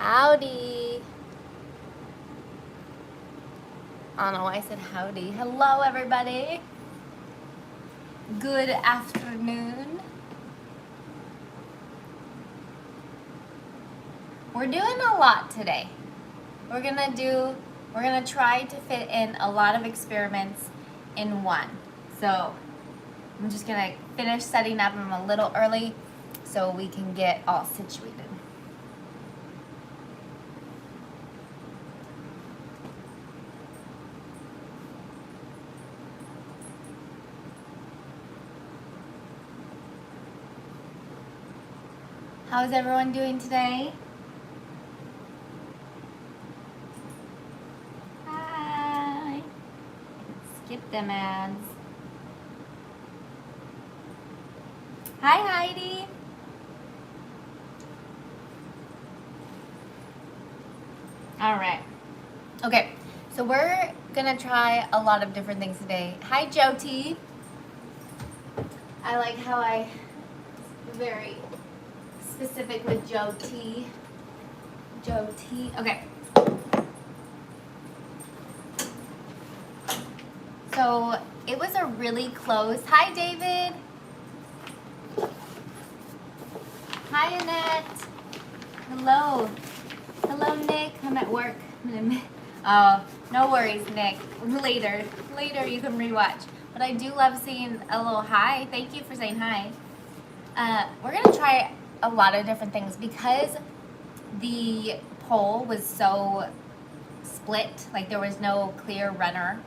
Howdy. I don't know why I said howdy. Hello, everybody. Good afternoon. We're doing a lot today. We're gonna try to fit in a lot of experiments in one. So I'm just gonna finish setting up. I'm a little early so we can get all situated. How's everyone doing today? Hi. Skip them ads. Hi, Heidi. All right. Okay, so we're gonna try a lot of different things today. Hi, Jyoti. I like how I very specific with Jyoti. Jyoti. Okay. So it was a really close. Hi, David. Hi, Annette. Hello. Hello, Nick. I'm at work. Oh, no worries, Nick. Later you can rewatch. But I do love seeing a little hi. Thank you for saying hi. We're gonna try a lot of different things because the poll was so split. Like there was no clear runner,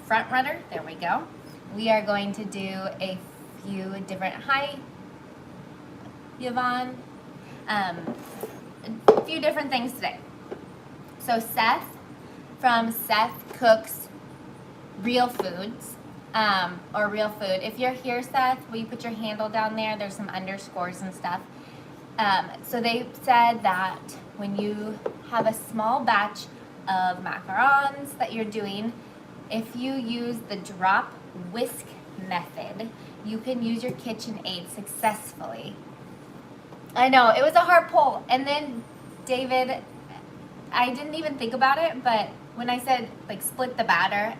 front runner. There we go. We are going to do a few different hi, Yvonne. A few different things today. So Seth from Seth Cooks Real Foods, or Real Food. If you're here, Seth, will you put your handle down there? There's some underscores and stuff. So they said that when you have a small batch of macarons that you're doing, if you use the drop whisk method, you can use your KitchenAid successfully. I know, it was a hard poll. And then, David, I didn't even think about it, but when I said, like, split the batter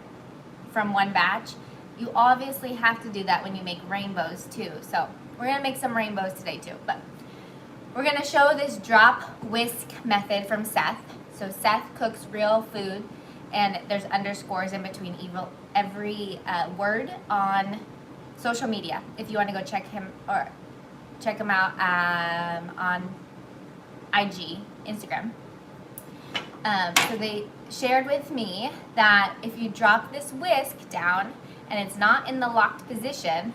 from one batch, you obviously have to do that when you make rainbows, too. So, we're going to make some rainbows today, too. But we're going to show this drop whisk method from Seth. So, Seth Cooks Real Food, and there's underscores in between every word on social media if you want to go check him or check them out on IG, Instagram. So they shared with me that if you drop this whisk down and it's not in the locked position,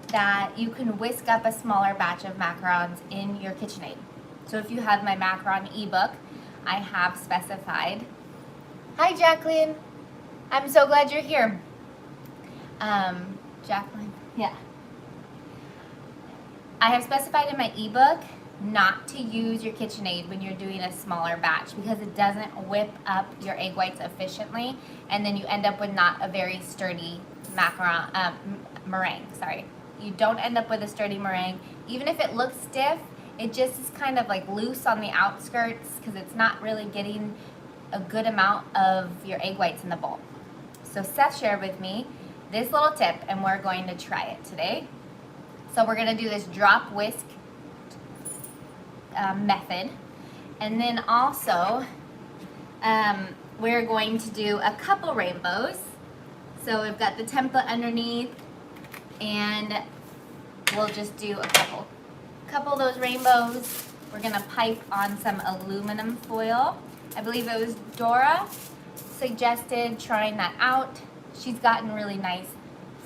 that you can whisk up a smaller batch of macarons in your KitchenAid. So if you have my macaron ebook, I have specified. Hi, Jacqueline. I'm so glad you're here. Jacqueline, yeah. I have specified in my ebook not to use your KitchenAid when you're doing a smaller batch because it doesn't whip up your egg whites efficiently, and then you end up with not a very sturdy meringue. Sorry, you don't end up with a sturdy meringue. Even if it looks stiff, it just is kind of like loose on the outskirts because it's not really getting a good amount of your egg whites in the bowl. So Seth shared with me this little tip, and we're going to try it today. So we're gonna do this drop whisk method. And then also, we're going to do a couple rainbows. So we've got the template underneath, and we'll just do a couple of those rainbows. We're gonna pipe on some aluminum foil. I believe it was Dora suggested trying that out. She's gotten really nice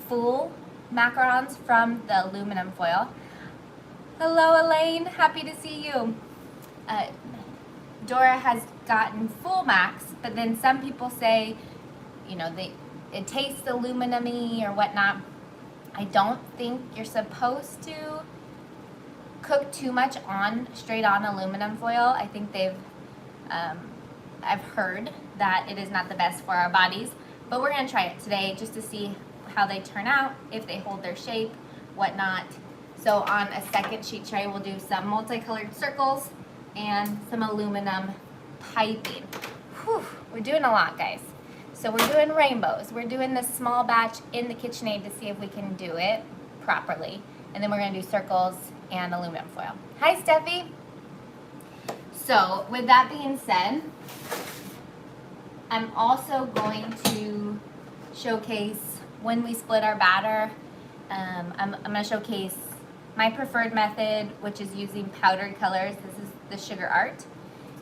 full macarons from the aluminum foil. Hello, Elaine. Happy to see you. Dora has gotten full macs, but then some people say, you know, it tastes aluminum-y or whatnot. I don't think you're supposed to cook too much straight on aluminum foil. I think I've heard that it is not the best for our bodies, but we're gonna try it today just to see how they turn out, if they hold their shape, whatnot. So on a second sheet tray, we'll do some multicolored circles and some aluminum piping. Whew, we're doing a lot, guys. So we're doing rainbows. We're doing this small batch in the KitchenAid to see if we can do it properly. And then we're gonna do circles and aluminum foil. Hi, Steffi. So with that being said, I'm also going to showcase when we split our batter. I'm gonna showcase my preferred method, which is using powdered colors. This is the Sugar Art.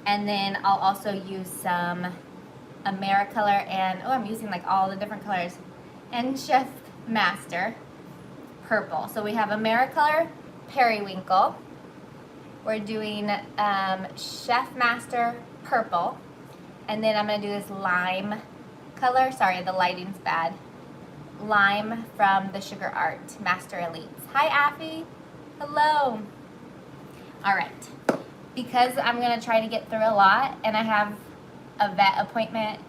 And then I'll also use some Americolor and, oh, I'm using like all the different colors. And Chef Master purple. So we have Americolor, Periwinkle. We're doing Chef Master purple. And then I'm gonna do this lime color. Sorry, the lighting's bad. Lime from the Sugar Art Master Elites. Hi, Affy. Hello. All right. Because I'm gonna try to get through a lot, and I have a vet appointment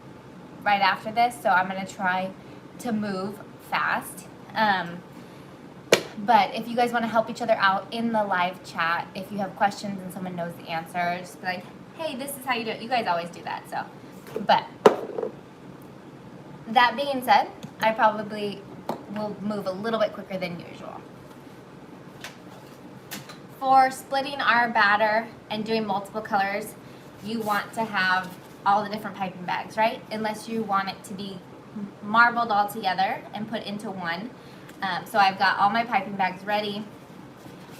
right after this, so I'm gonna try to move fast. But if you guys want to help each other out in the live chat, if you have questions and someone knows the answer, just be like, hey, this is how you do it. You guys always do that, so. But that being said, I probably will move a little bit quicker than usual. For splitting our batter and doing multiple colors, you want to have all the different piping bags, right? Unless you want it to be marbled all together and put into one. So I've got all my piping bags ready.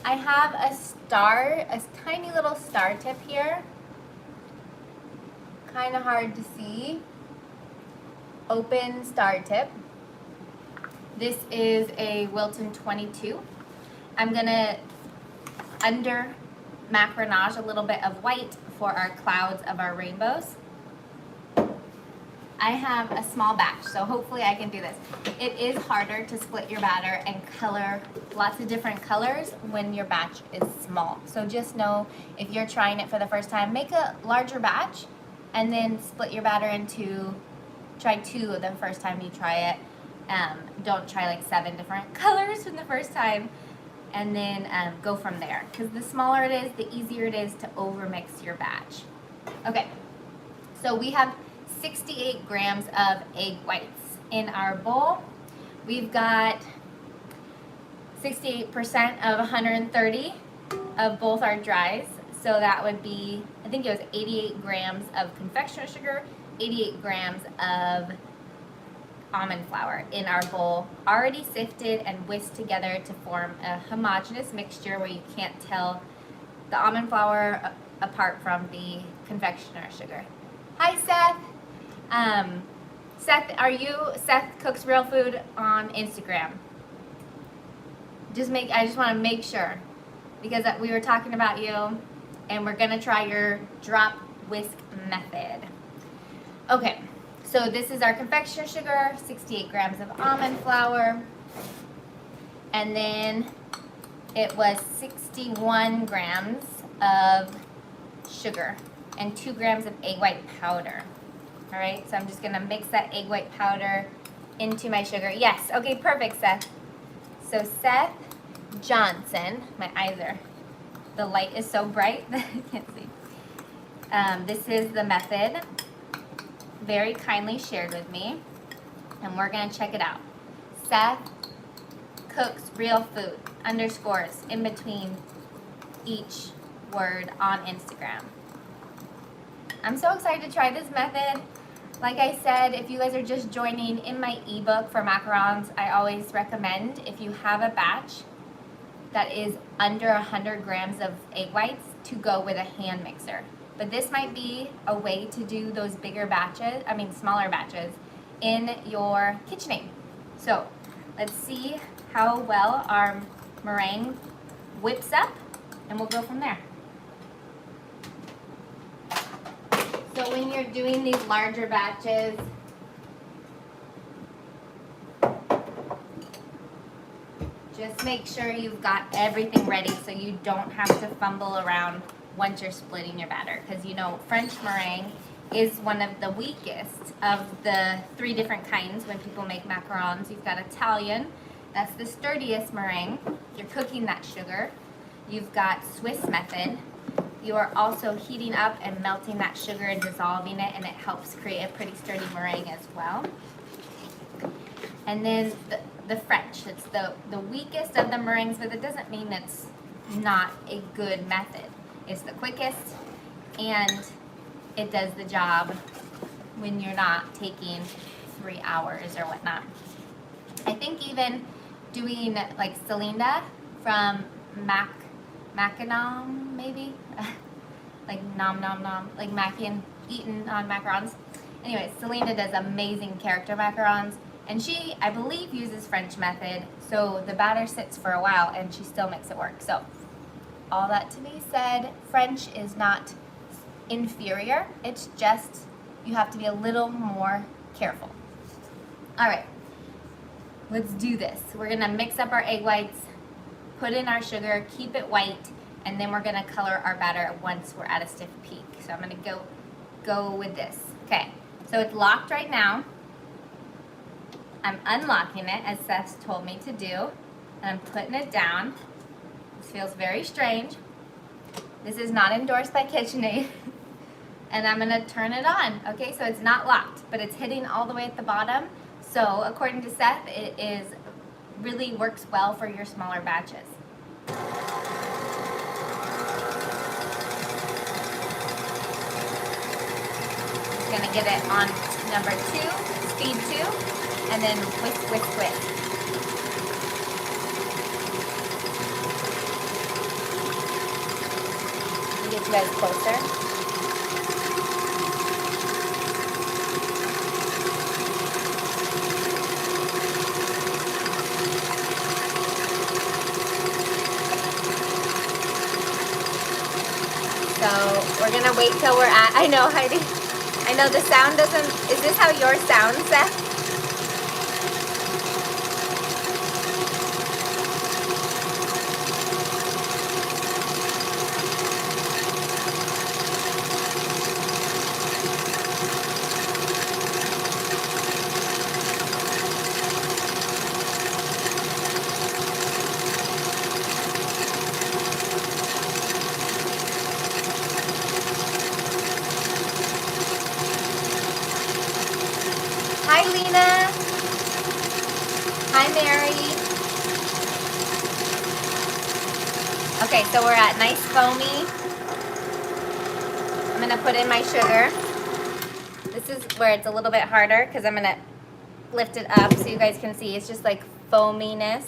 I have a tiny little star tip here. Kind of hard to see. Open star tip. This is a Wilton 22. I'm gonna under Macaronage a little bit of white for our clouds of our rainbows. I have a small batch, so hopefully I can do this. It is harder to split your batter and color lots of different colors when your batch is small. So just know, if you're trying it for the first time, make a larger batch and then split your batter into, try 2 the first time you try it. Don't try like 7 different colors from the first time, and then go from there. Because the smaller it is, the easier it is to overmix your batch. Okay, so we have 68 grams of egg whites in our bowl. We've got 68% of 130 of both our dries. So that would be, I think it was 88 grams of confectioner sugar, 88 grams of almond flour in our bowl, already sifted and whisked together to form a homogeneous mixture where you can't tell the almond flour apart from the confectioner sugar. Hi, Seth. Seth Cooks Real Food on Instagram. I just want to make sure, because we were talking about you, and we're gonna try your drop whisk method. Okay, so this is our confectioner sugar, 68 grams of almond flour, and then it was 61 grams of sugar and 2 grams of egg white powder. All right, so I'm just gonna mix that egg white powder into my sugar. Yes, okay, perfect, Seth. So Seth Johnson, my eyes are, the light is so bright that I can't see. This is the method, very kindly shared with me, and we're gonna check it out. Seth Cooks Real Food, underscores in between each word on Instagram. I'm so excited to try this method. Like I said, if you guys are just joining, in my ebook for macarons, I always recommend, if you have a batch that is under 100 grams of egg whites, to go with a hand mixer. But this might be a way to do those bigger batches, smaller batches, in your KitchenAid. So let's see how well our meringue whips up, and we'll go from there. So when you're doing these larger batches, just make sure you've got everything ready so you don't have to fumble around once you're splitting your batter. Because you know, French meringue is one of the weakest of the 3 different kinds when people make macarons. You've got Italian, that's the sturdiest meringue. you're cooking that sugar. You've got Swiss method. You are also heating up and melting that sugar and dissolving it, and it helps create a pretty sturdy meringue as well. And then the French, it's the weakest of the meringues, but it doesn't mean it's not a good method. It's the quickest, and it does the job when you're not taking 3 hours or whatnot. I think even doing like Celinda from Macaron, maybe? Like nom nom nom, like eaten on macarons. Anyway, Celinda does amazing character macarons, and she, I believe, uses French method, so the batter sits for a while and she still makes it work. So all that to be said, French is not inferior, it's just you have to be a little more careful. All right, let's do this. We're gonna mix up our egg whites, put in our sugar, keep it white, and then we're gonna color our batter once we're at a stiff peak. So I'm gonna go with this. Okay, so it's locked right now. I'm unlocking it as Seth told me to do, and I'm putting it down. This feels very strange. This is not endorsed by KitchenAid. And I'm gonna turn it on. Okay, so it's not locked, but it's hitting all the way at the bottom. So according to Seth, it really works well for your smaller batches. Gonna get it on number 2, speed 2, and then whisk, whisk, whisk. Get you guys closer. So we're gonna wait till we're at, I know Heidi, I know the sound doesn't, is this how yours sounds, Seth? Hi, Lena. Hi, Mary. Okay, so we're at nice foamy. I'm gonna put in my sugar. This is where it's a little bit harder because I'm gonna lift it up so you guys can see. It's just like foaminess.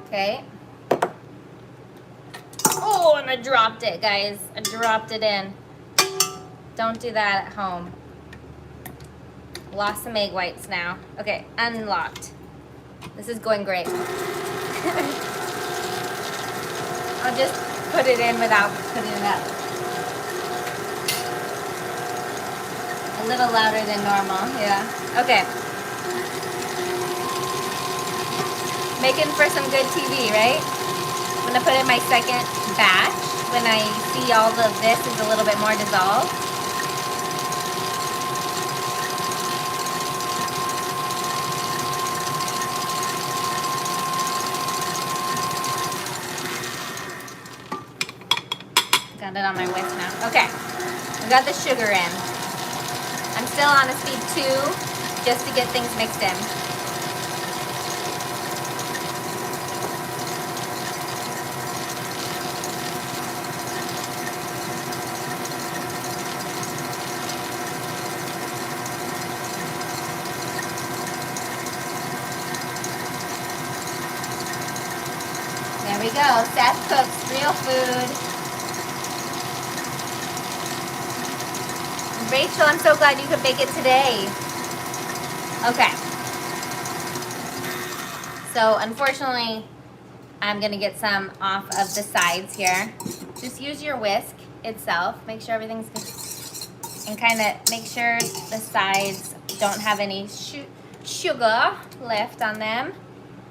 Okay. Oh, and I dropped it, guys. I dropped it in. Don't do that at home. Lost some egg whites now. Okay, unlocked. This is going great. I'll just put it in without putting it up. A little louder than normal, yeah. Okay. Making for some good TV, right? I'm gonna put in my second batch when I see all of this is a little bit more dissolved. Got it on my whisk now. Okay, I got the sugar in. I'm still on a speed 2 just to get things mixed in. There we go. Seth cooks real food. Rachel, I'm so glad you could bake it today. Okay. So unfortunately, I'm gonna get some off of the sides here. Just use your whisk itself. Make sure everything's good. And kind of make sure the sides don't have any sugar left on them.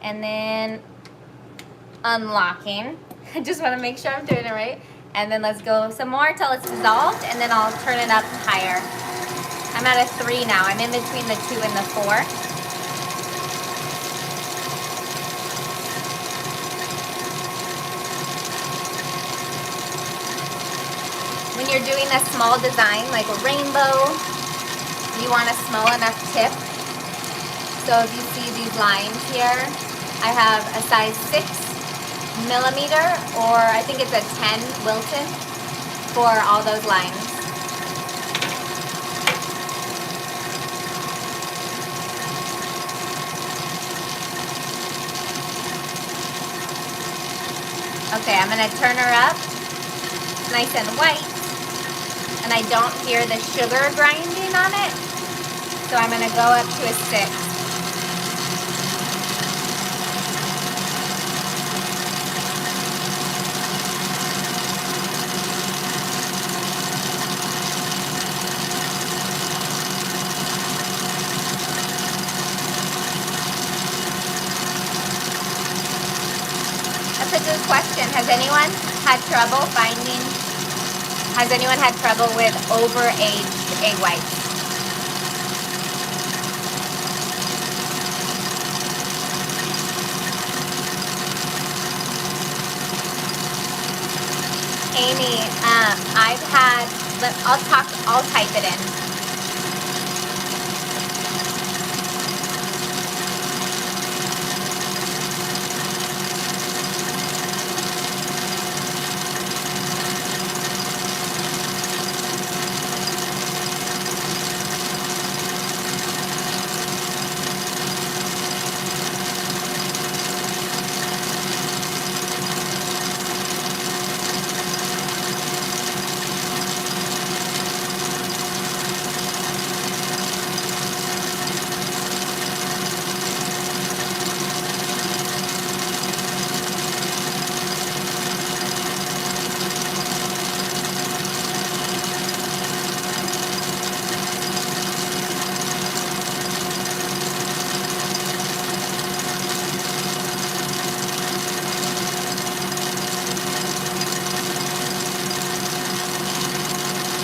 And then unlocking. I just want to make sure I'm doing it right. And then let's go some more till it's dissolved, and then I'll turn it up higher. I'm at a 3 now. I'm in between the 2 and the 4. you're doing a small design like a rainbow, you want a small enough tip. So if you see these lines here, I have a size 6mm, or I think it's a 10 Wilton for all those lines. Okay, I'm gonna turn her up, nice and white, and I don't hear the sugar grinding on it, so I'm gonna go up to a 6. That's a good question. Has anyone had trouble with overaged egg whites? Amy, I'll type it in.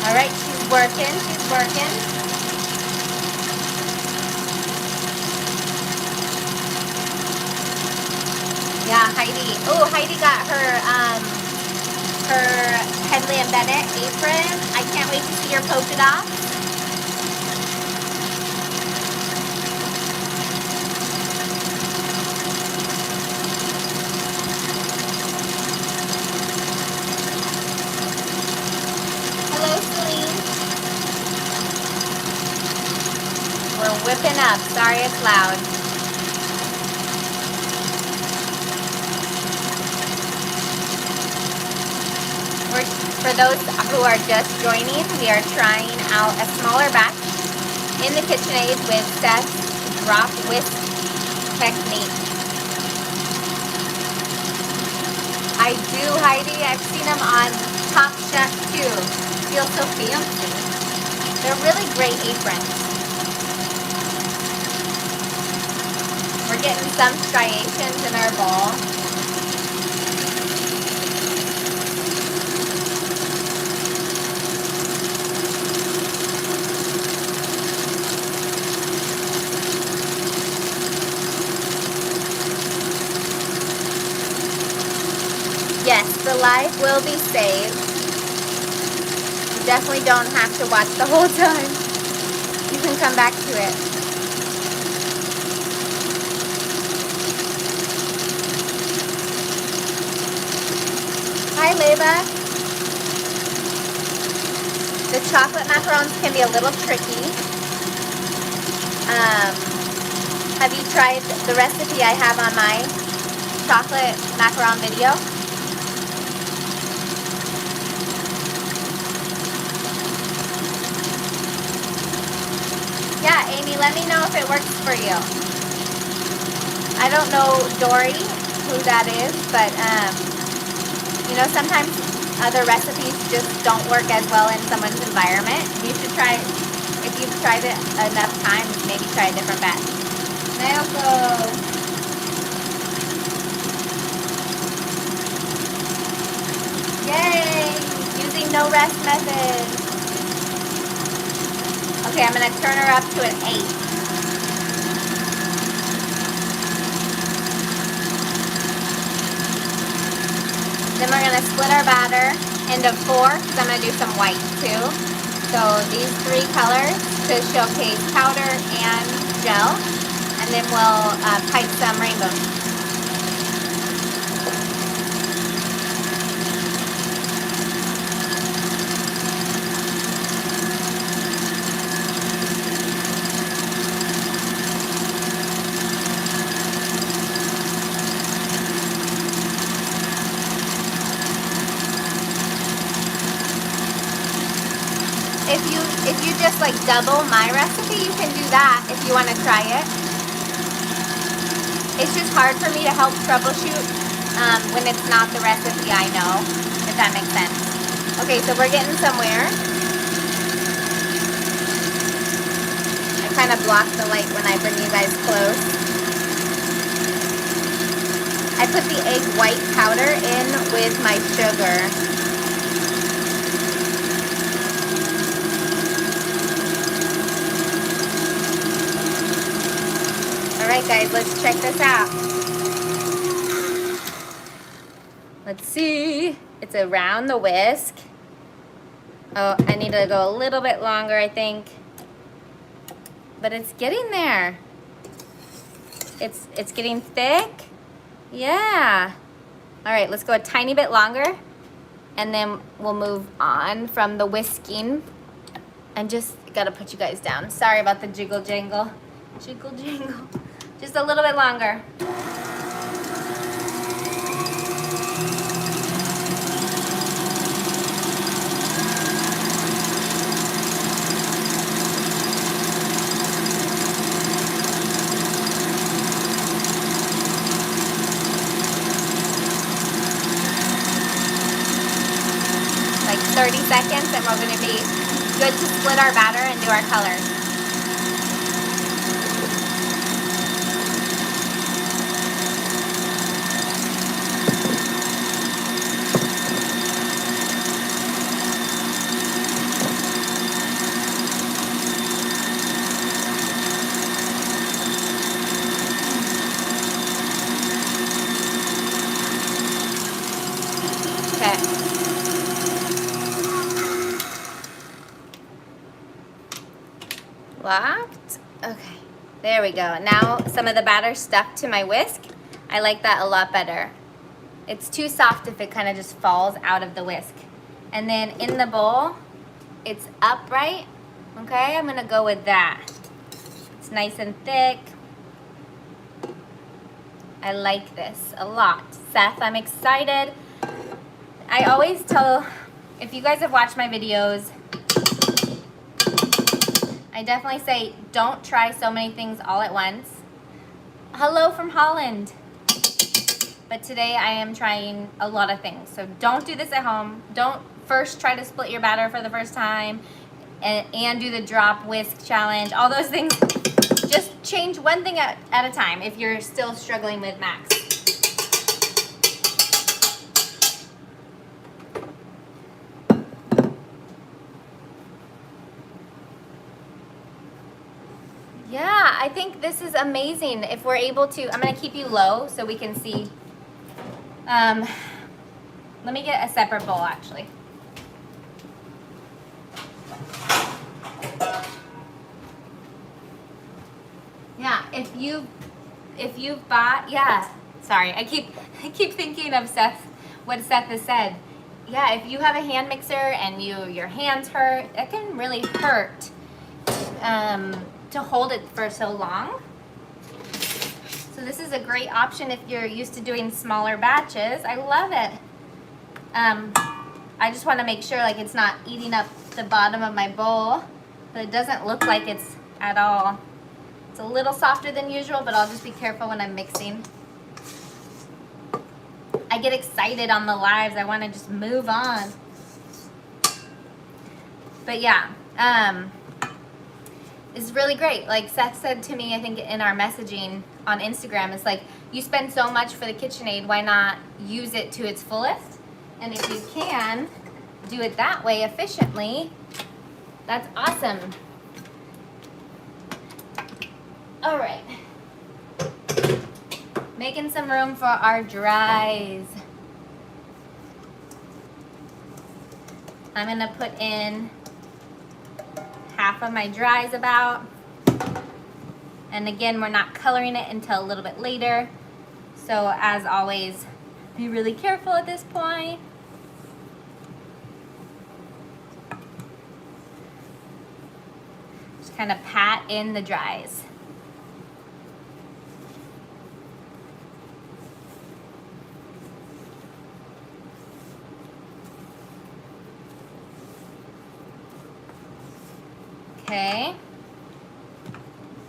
All right, she's working. Yeah, Heidi. Oh, Heidi got her Henley and Bennett apron. I can't wait to see your polka dot. Hello, Celine. We're whipping up. Sorry it's loud. For those who are just joining, we are trying out a smaller batch in the KitchenAid with Seth's drop whisk technique. I do, Heidi. I've seen them on Top Chef too. Feel so fancy. They're really great aprons. We're getting some striations in our bowl. Yes, the live will be saved. You definitely don't have to watch the whole time. You can come back to it. Hi, Leva. The chocolate macarons can be a little tricky. Have you tried the recipe I have on my chocolate macaron video? Yeah, Amy, let me know if it works for you. I don't know Dory, who that is, but you know, sometimes other recipes just don't work as well in someone's environment. You should try, if you've tried it enough times, maybe try a different batch. Naoko! Yay! Using no rest method. Okay, I'm going to turn her up to an 8. Then we're gonna split our batter into 4 because I'm gonna do some white too. So these 3 colors to showcase powder and gel. And then we'll pipe some rainbows. If you just like double my recipe, you can do that if you want to try it. It's just hard for me to help troubleshoot when it's not the recipe I know, if that makes sense. Okay, so we're getting somewhere. I kind of block the light when I bring you guys close. I put the egg white powder in with my sugar. Alright guys, let's check this out. Let's see. It's around the whisk. Oh, I need to go a little bit longer, I think. But it's getting there. It's getting thick. Yeah. Alright, let's go a tiny bit longer. And then we'll move on from the whisking. And just gotta put you guys down. Sorry about the jiggle jangle. Jiggle jangle. Just a little bit longer. Like 30 seconds and we're gonna be good to split our batter and do our colors. Okay. Locked. Okay. There we go. Now some of the batter stuck to my whisk. I like that a lot better. It's too soft if it kind of just falls out of the whisk. And then in the bowl, it's upright. Okay, I'm gonna go with that. It's nice and thick. I like this a lot. Seth, I'm excited. I always tell, if you guys have watched my videos, I definitely say don't try so many things all at once. Hello from Holland. But today I am trying a lot of things. So don't do this at home. Don't first try to split your batter for the first time and do the drop whisk challenge. All those things. Just change one thing at a time if you're still struggling with Max. Yeah, I think this is amazing. If we're able to, I'm gonna keep you low so we can see. Let me get a separate bowl actually. Yeah, if you've bought, yeah, sorry, I keep thinking of Seth, what Seth has said. Yeah, if you have a hand mixer and your hands hurt, that can really hurt to hold it for so long. So this is a great option if you're used to doing smaller batches. I love it. I just want to make sure like it's not eating up the bottom of my bowl, but it doesn't look like it's at all. It's a little softer than usual, but I'll just be careful when I'm mixing. I get excited on the lives. I want to just move on. But yeah, it's really great. Like Seth said to me, I think in our messaging on Instagram, it's like, you spend so much for the KitchenAid, why not use it to its fullest? And if you can do it that way efficiently, that's awesome. All right. Making some room for our dries. I'm gonna put in half of my dries about. And again, we're not coloring it until a little bit later. So as always, be really careful at this point. Just kind of pat in the dries. Okay,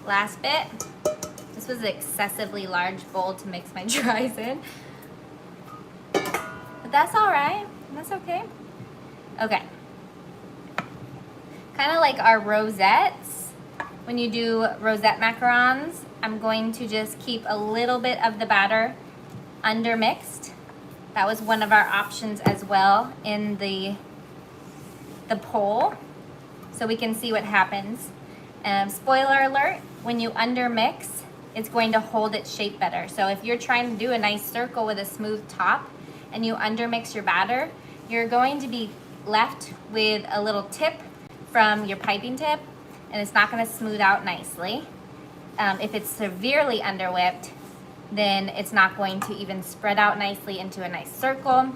last bit. This was an excessively large bowl to mix my dries in, but that's all right, that's okay. Okay, kind of like our rosettes, when you do rosette macarons, I'm going to just keep a little bit of the batter undermixed. That was one of our options as well in the poll. So we can see what happens. Spoiler alert, when you undermix, it's going to hold its shape better. So if you're trying to do a nice circle with a smooth top and you undermix your batter, you're going to be left with a little tip from your piping tip, and it's not gonna smooth out nicely. If it's severely underwhipped, then it's not going to even spread out nicely into a nice circle,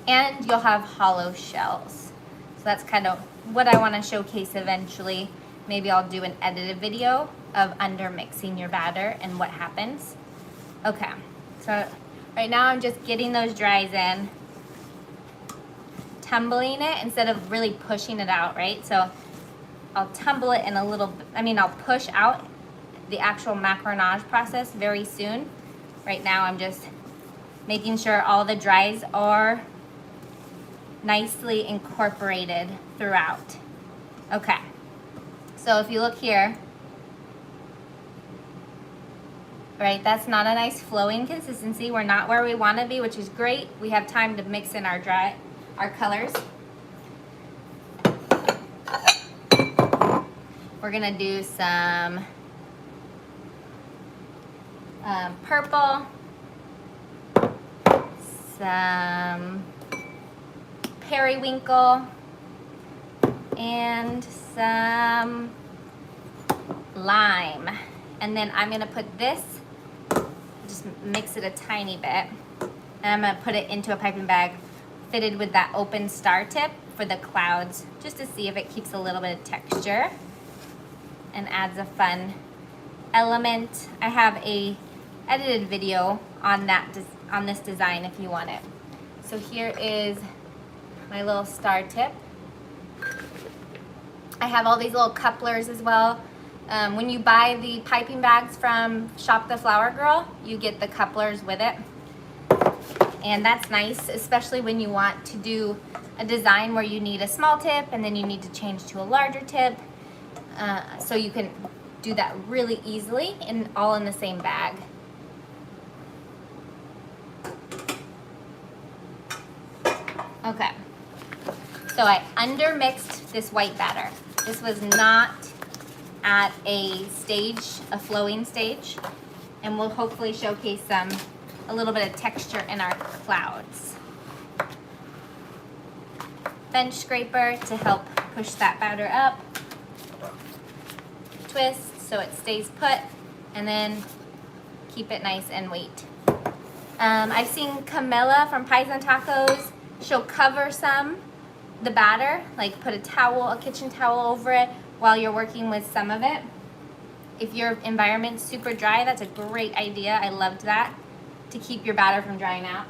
and you'll have hollow shells. So that's kind of what I want to showcase eventually. Maybe I'll do an edited video of undermixing your batter and what happens. Okay, so right now I'm just getting those dries in, tumbling it instead of really pushing it out, right? So I'll tumble it in a little, I'll push out the actual macaronage process very soon. Right now I'm just making sure all the dries are nicely incorporated throughout. Okay, so if you look here, right, that's not a nice flowing consistency. We're not where we want to be, which is great. We have time to mix in our colors. We're gonna do some purple, some periwinkle, and some lime. And then I'm gonna put this, just mix it a tiny bit, and I'm gonna put it into a piping bag fitted with that open star tip for the clouds, just to see if it keeps a little bit of texture and adds a fun element. I have a edited video on on this design if you want it. So here is my little star tip. I have all these little couplers as well. When you buy the piping bags from Shop the Flower Girl, you get the couplers with it. And that's nice, especially when you want to do a design where you need a small tip and then you need to change to a larger tip. So you can do that really easily and all in the same bag. Okay, so I undermixed this white batter. This was not at a flowing stage, and we'll hopefully showcase a little bit of texture in our clouds. Bench scraper to help push that batter up. Twist so it stays put, and then keep it nice and wait. I've seen Camilla from Pies and Tacos. She'll cover the batter, like put a kitchen towel over it while you're working with some of it. If your environment's super dry, that's a great idea. I loved that, to keep your batter from drying out.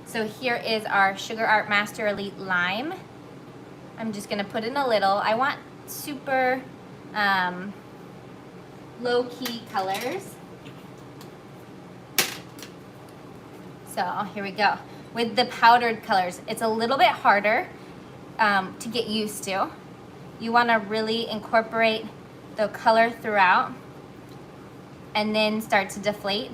So here is our Sugar Art Master Elite Lime. I'm just gonna put in a little. I want super low-key colors. So here we go. With the powdered colors, it's a little bit harder to get used to. You wanna really incorporate the color throughout and then start to deflate.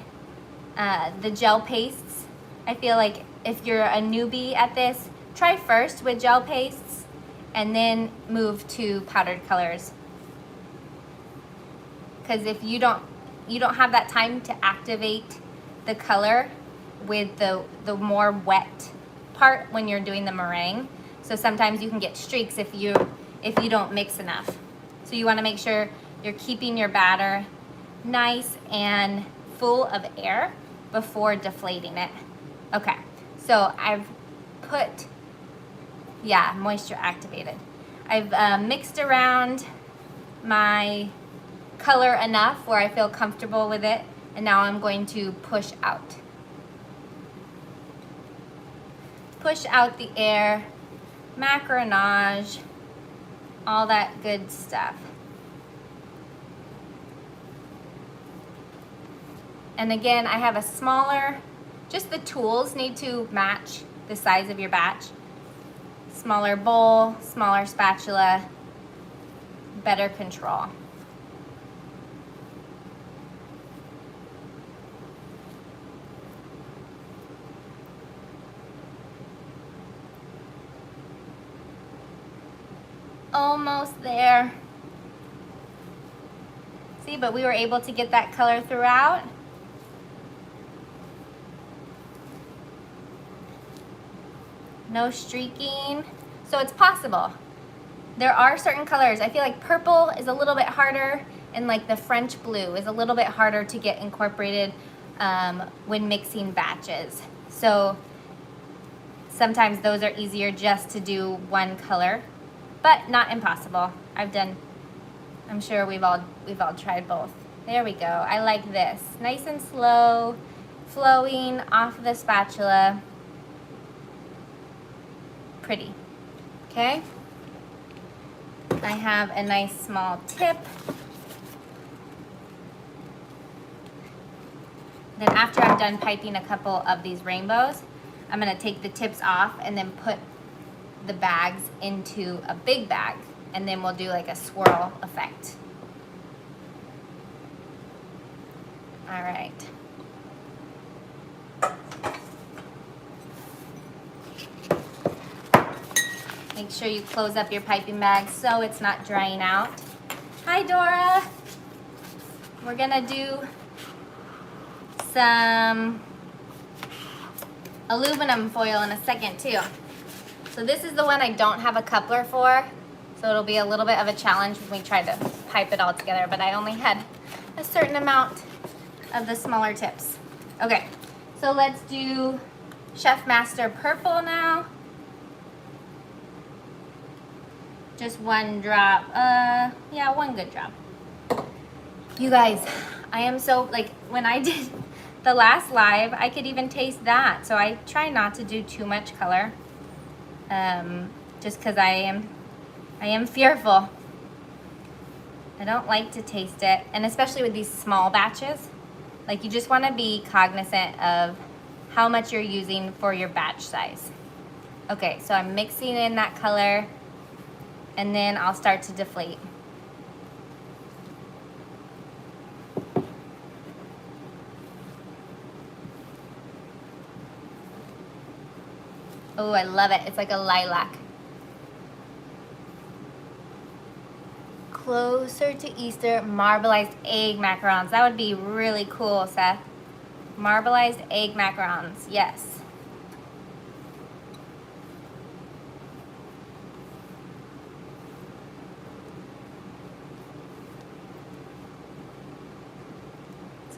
The gel pastes, I feel like if you're a newbie at this, try first with gel pastes and then move to powdered colors. Because if you don't have that time to activate the color with the more wet part when you're doing the meringue. So sometimes you can get streaks if you don't mix enough. So you want to make sure you're keeping your batter nice and full of air before deflating it. Okay, so I've put, yeah, moisture activated. I've mixed around my color enough where I feel comfortable with it, and now I'm going to push out. Push out the air, macaronage, all that good stuff. And again, I have a smaller, just the tools need to match the size of your batch. Smaller bowl, smaller spatula, better control. Almost there. See, but we were able to get that color throughout. No streaking, so it's possible. There are certain colors. I feel like purple is a little bit harder, and like the French blue is a little bit harder to get incorporated when mixing batches. So sometimes those are easier just to do one color, but not impossible. I'm sure we've all tried both. There we go. I like this. Nice and slow, flowing off the spatula. Pretty. Okay. I have a nice small tip. Then after I'm done piping a couple of these rainbows, I'm gonna take the tips off and then put the bags into a big bag, and then we'll do like a swirl effect. All right. Make sure you close up your piping bag so it's not drying out. Hi, Dora. We're gonna do some aluminum foil in a second too. So this is the one I don't have a coupler for, so it'll be a little bit of a challenge when we try to pipe it all together, but I only had a certain amount of the smaller tips. Okay, so let's do Chef Master Purple now. Just one drop, yeah, one good drop. You guys, I am so, like, when I did the last live, I could even taste that. So I try not to do too much color, just because I am fearful. I don't like to taste it, and especially with these small batches, like you just want to be cognizant of how much you're using for your batch size. Okay, so I'm mixing in that color, and then I'll start to deflate. Oh, I love it. It's like a lilac. Closer to Easter, marbleized egg macarons. That would be really cool, Seth. Marbleized egg macarons, yes.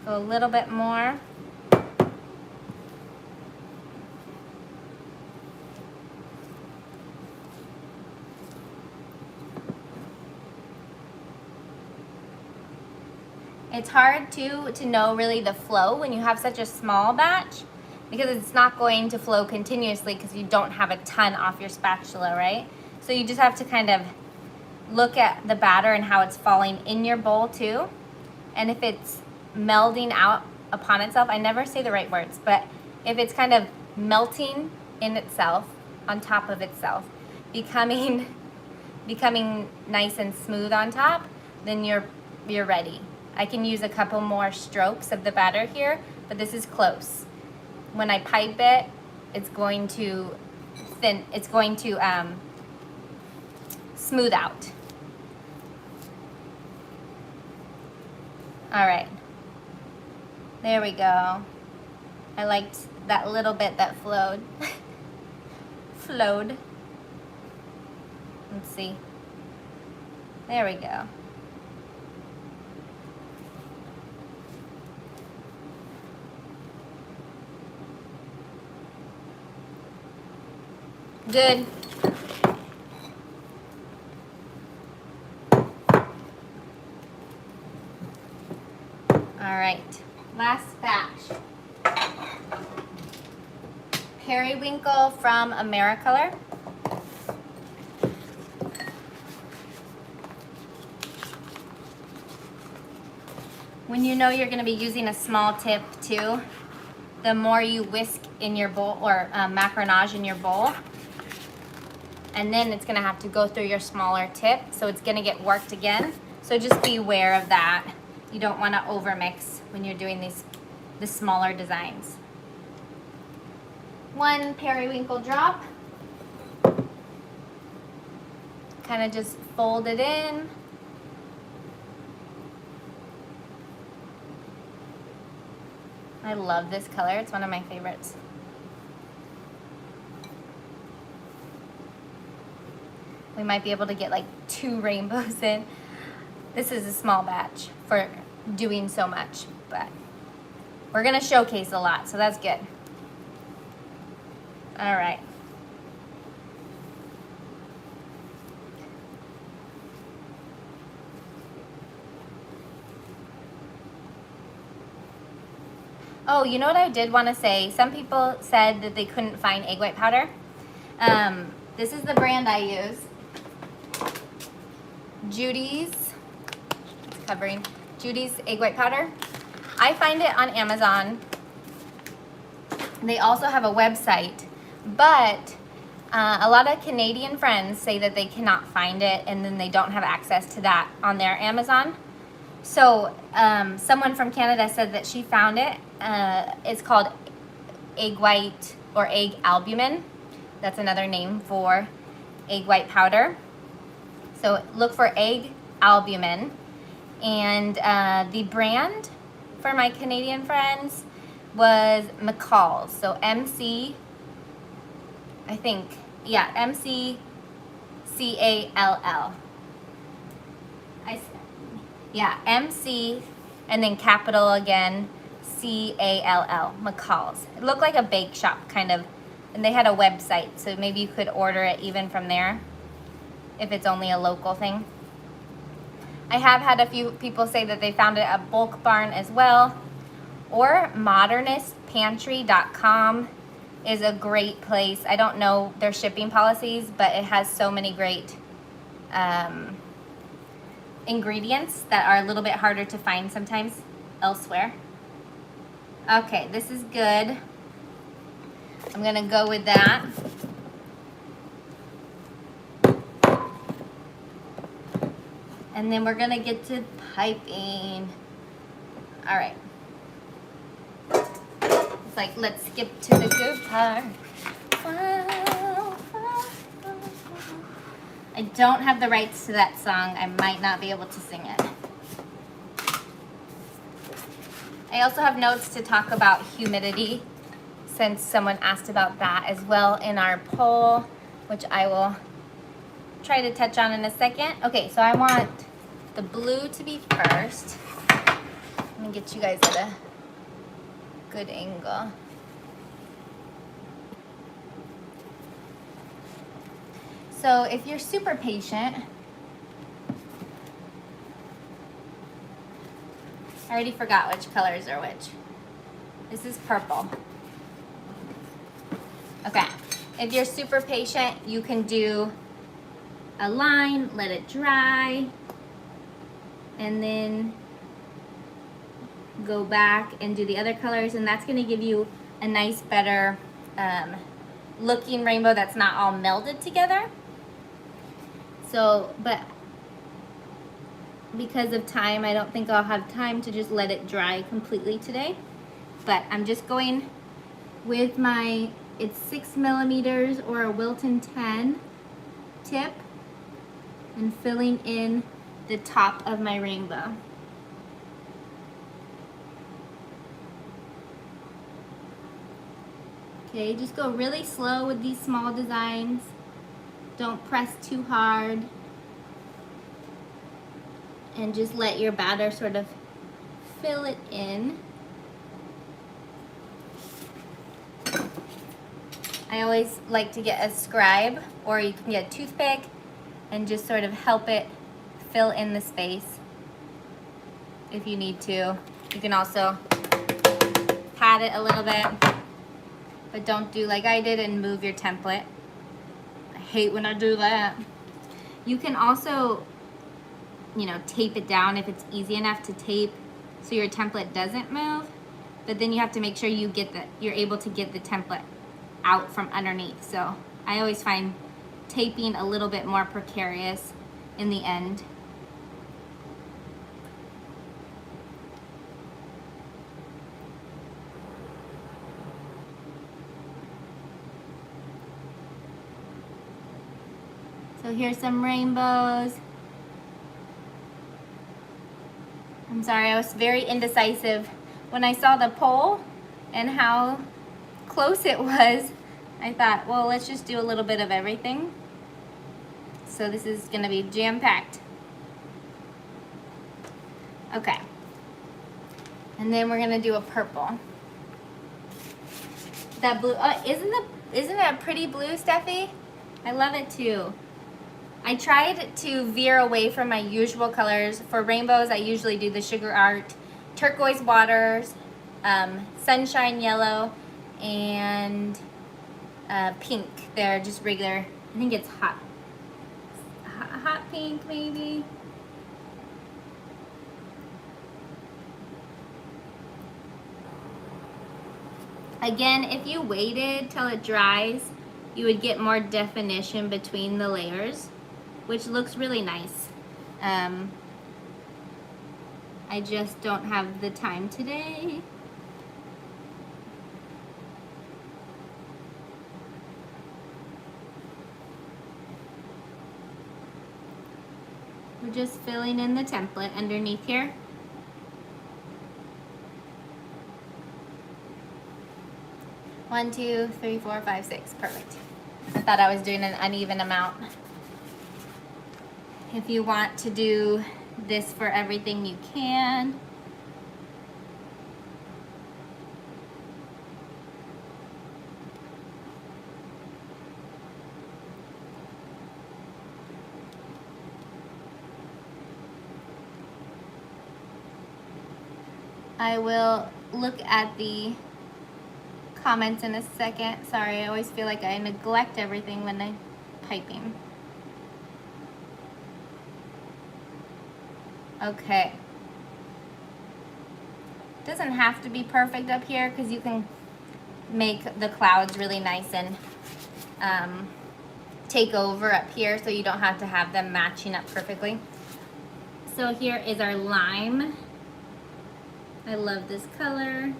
Go a little bit more. It's hard to know really the flow when you have such a small batch, because it's not going to flow continuously because you don't have a ton off your spatula, right? So you just have to kind of look at the batter and how it's falling in your bowl too. And if it's melding out upon itself, I never say the right words, but if it's kind of melting in itself, on top of itself, becoming nice and smooth on top, then you're ready. I can use a couple more strokes of the batter here, but this is close. When I pipe it, it's going to smooth out. All right. There we go. I liked that little bit that flowed. flowed. Let's see. There we go. Good. All right, last batch. Periwinkle from Macaron. When you know you're going to be using a small tip too, the more you whisk in your bowl or macaronage in your bowl, and then it's going to have to go through your smaller tip, so it's going to get worked again. So just be aware of that. You don't want to overmix when you're doing the smaller designs. 1 periwinkle drop. Kind of just fold it in. I love this color. It's one of my favorites. We might be able to get like 2 rainbows in. This is a small batch for doing so much, but we're gonna showcase a lot, so that's good. All right. Oh, you know what I did want to say? Some people said that they couldn't find egg white powder. This is the brand I use. Judy's, it's covering, Judy's egg white powder. I find it on Amazon. They also have a website, but a lot of Canadian friends say that they cannot find it and then they don't have access to that on their Amazon. So someone from Canada said that she found it. It's called egg white or egg albumin. That's another name for egg white powder. So look for egg albumin. And the brand for my Canadian friends was Macalls. So MC, I think, yeah, MCCALL. Yeah, MC and then capital again, CALL, Macalls. It looked like a bake shop kind of, and they had a website, so maybe you could order it even from there if it's only a local thing. I have had a few people say that they found it at Bulk Barn as well, or modernistpantry.com is a great place. I don't know their shipping policies, but it has so many great ingredients that are a little bit harder to find sometimes elsewhere. Okay, this is good. I'm gonna go with that. And then we're gonna get to piping. All right. It's like, let's skip to the good part. I don't have the rights to that song. I might not be able to sing it. I also have notes to talk about humidity, since someone asked about that as well in our poll, which I will try to touch on in a second. Okay, so I want the blue to be first. Let me get you guys at a good angle. So if you're super patient, I already forgot which colors are which. This is purple. Okay, if you're super patient, you can do a line, let it dry, and then go back and do the other colors, and that's gonna give you a nice, better looking rainbow that's not all melded together. So, but because of time, I don't think I'll have time to just let it dry completely today. But I'm just going with my, it's 6 millimeters or a Wilton 10 tip and filling in the top of my rainbow. Okay, just go really slow with these small designs. Don't press too hard. And just let your batter sort of fill it in. I always like to get a scribe, or you can get a toothpick and just sort of help it fill in the space if you need to. You can also pat it a little bit, but don't do like I did and move your template. I hate when I do that. You can also, you know, tape it down if it's easy enough to tape so your template doesn't move, but then you have to make sure you're able to get the template out from underneath. So I always find taping a little bit more precarious in the end. So here's some rainbows. I'm sorry, I was very indecisive. When I saw the poll and how close it was, I thought, well, let's just do a little bit of everything. So this is gonna be jam-packed. Okay. And then we're gonna do a purple. That blue, isn't that a pretty blue, Steffi? I love it too. I tried to veer away from my usual colors. For rainbows, I usually do the sugar art, turquoise waters, sunshine yellow, and pink. They're just regular, I think it's hot pink maybe. Again, if you waited till it dries, you would get more definition between the layers, which looks really nice. I just don't have the time today. We're just filling in the template underneath here. One, two, three, four, five, six. Perfect. I thought I was doing an uneven amount. If you want to do this for everything, you can. I will look at the comments in a second. Sorry, I always feel like I neglect everything when I'm piping. Okay. Doesn't have to be perfect up here because you can make the clouds really nice and take over up here, so you don't have to have them matching up perfectly. So here is our lime. I love this color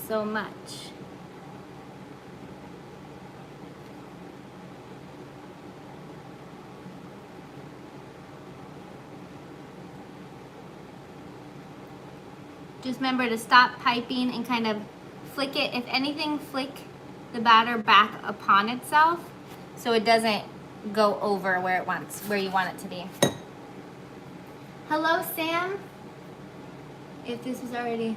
so much. Just remember to stop piping and kind of flick it. If anything, flick the batter back upon itself so it doesn't go over where you want it to be. Hello, Sam. If this is already,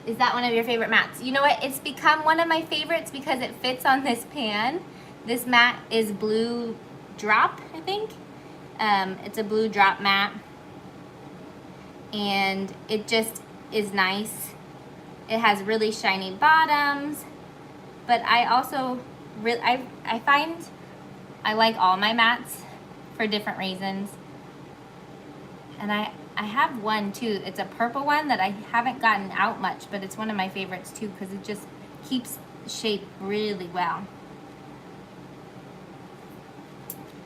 is that one of your favorite mats? You know what? It's become one of my favorites because it fits on this pan. This mat is blue drop, I think. It's a blue drop mat. And it just is nice. It has really shiny bottoms, but I also I find I like all my mats for different reasons. And I have one too. It's a purple one that I haven't gotten out much, but it's one of my favorites too because it just keeps shape really well.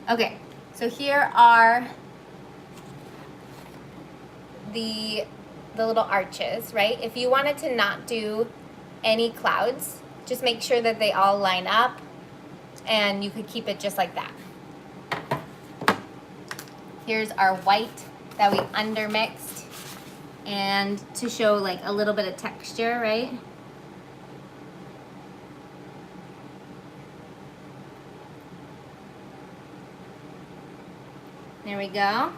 Okay, so here are the little arches, right? If you wanted to not do any clouds, just make sure that they all line up, and you could keep it just like that. Here's our white that we undermixed. and to show like a little bit of texture, right? There we go.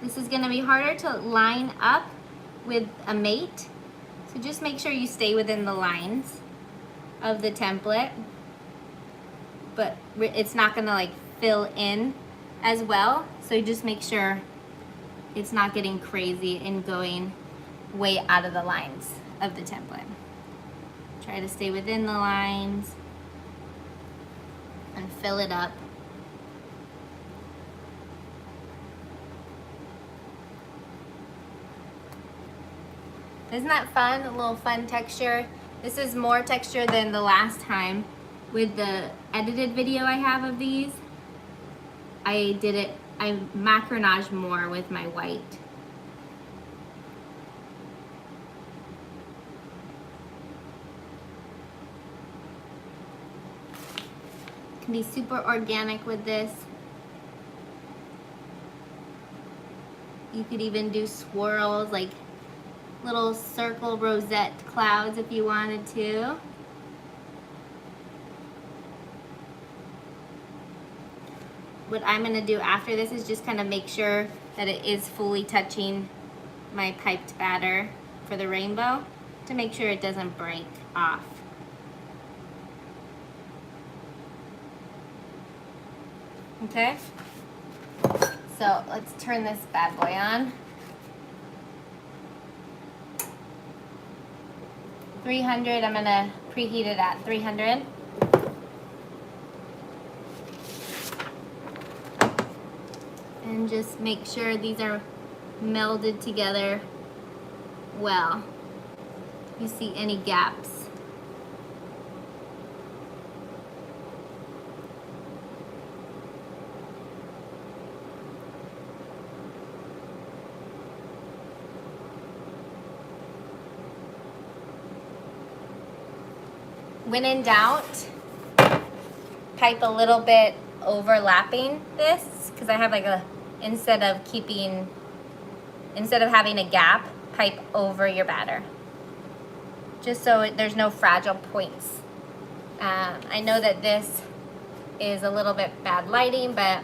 This is gonna be harder to line up with a mate, so just make sure you stay within the lines of the template, but it's not gonna like fill in as well, so you just make sure it's not getting crazy and going way out of the lines of the template. Try to stay within the lines and fill it up. Isn't that fun? A little fun texture. This is more texture than the last time with the edited video I have of these. I macaronage more with my white. Can be super organic with this. You could even do swirls, like little circle rosette clouds if you wanted to. What I'm gonna do after this is just kind of make sure that it is fully touching my piped batter for the rainbow to make sure it doesn't break off. Okay, so let's turn this bad boy on. 300, I'm gonna preheat it at 300. And just make sure these are melded together well. If you see any gaps. When in doubt, pipe a little bit overlapping this, because I have like instead of having a gap, pipe over your batter. Just so there's no fragile points. I know that this is a little bit bad lighting, but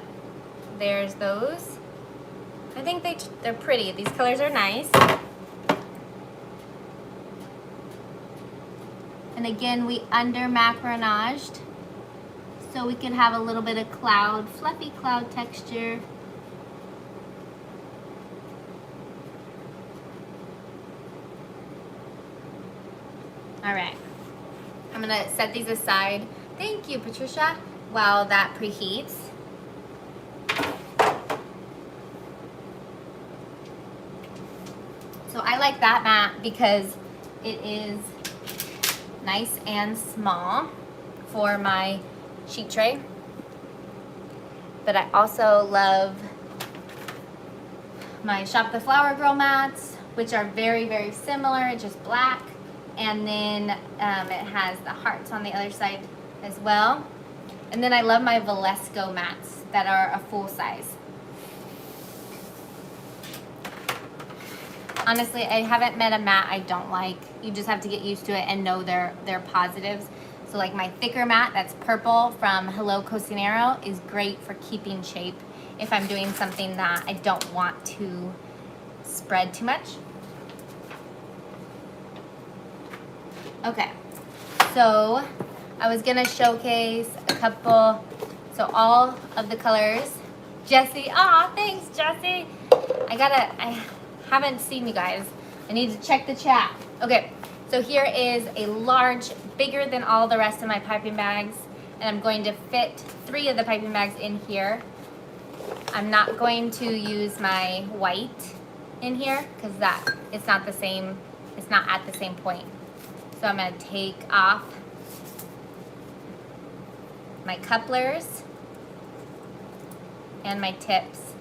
there's those. I think they're pretty. These colors are nice. And again, we under macaronaged, so we can have a little bit of cloud, fluffy cloud texture. All right, I'm gonna set these aside. Thank you, Patricia, while that preheats. So I like that mat because it is nice and small for my sheet tray. But I also love my Shop the Flower Girl mats, which are very, very similar, just black. And then it has the hearts on the other side as well. And then I love my Valesco mats that are a full size. Honestly, I haven't met a mat I don't like. You just have to get used to it and know their positives. So like my thicker mat that's purple from Hello Cocinero is great for keeping shape if I'm doing something that I don't want to spread too much. Okay, so I was gonna showcase a couple, so all of the colors. Jessie, thanks Jessie. I haven't seen you guys. I need to check the chat. Okay, so here is a large, bigger than all the rest of my piping bags, and I'm going to fit 3 of the piping bags in here. I'm not going to use my white in here because it's not the same, it's not at the same point. So I'm gonna take off my couplers and my tips.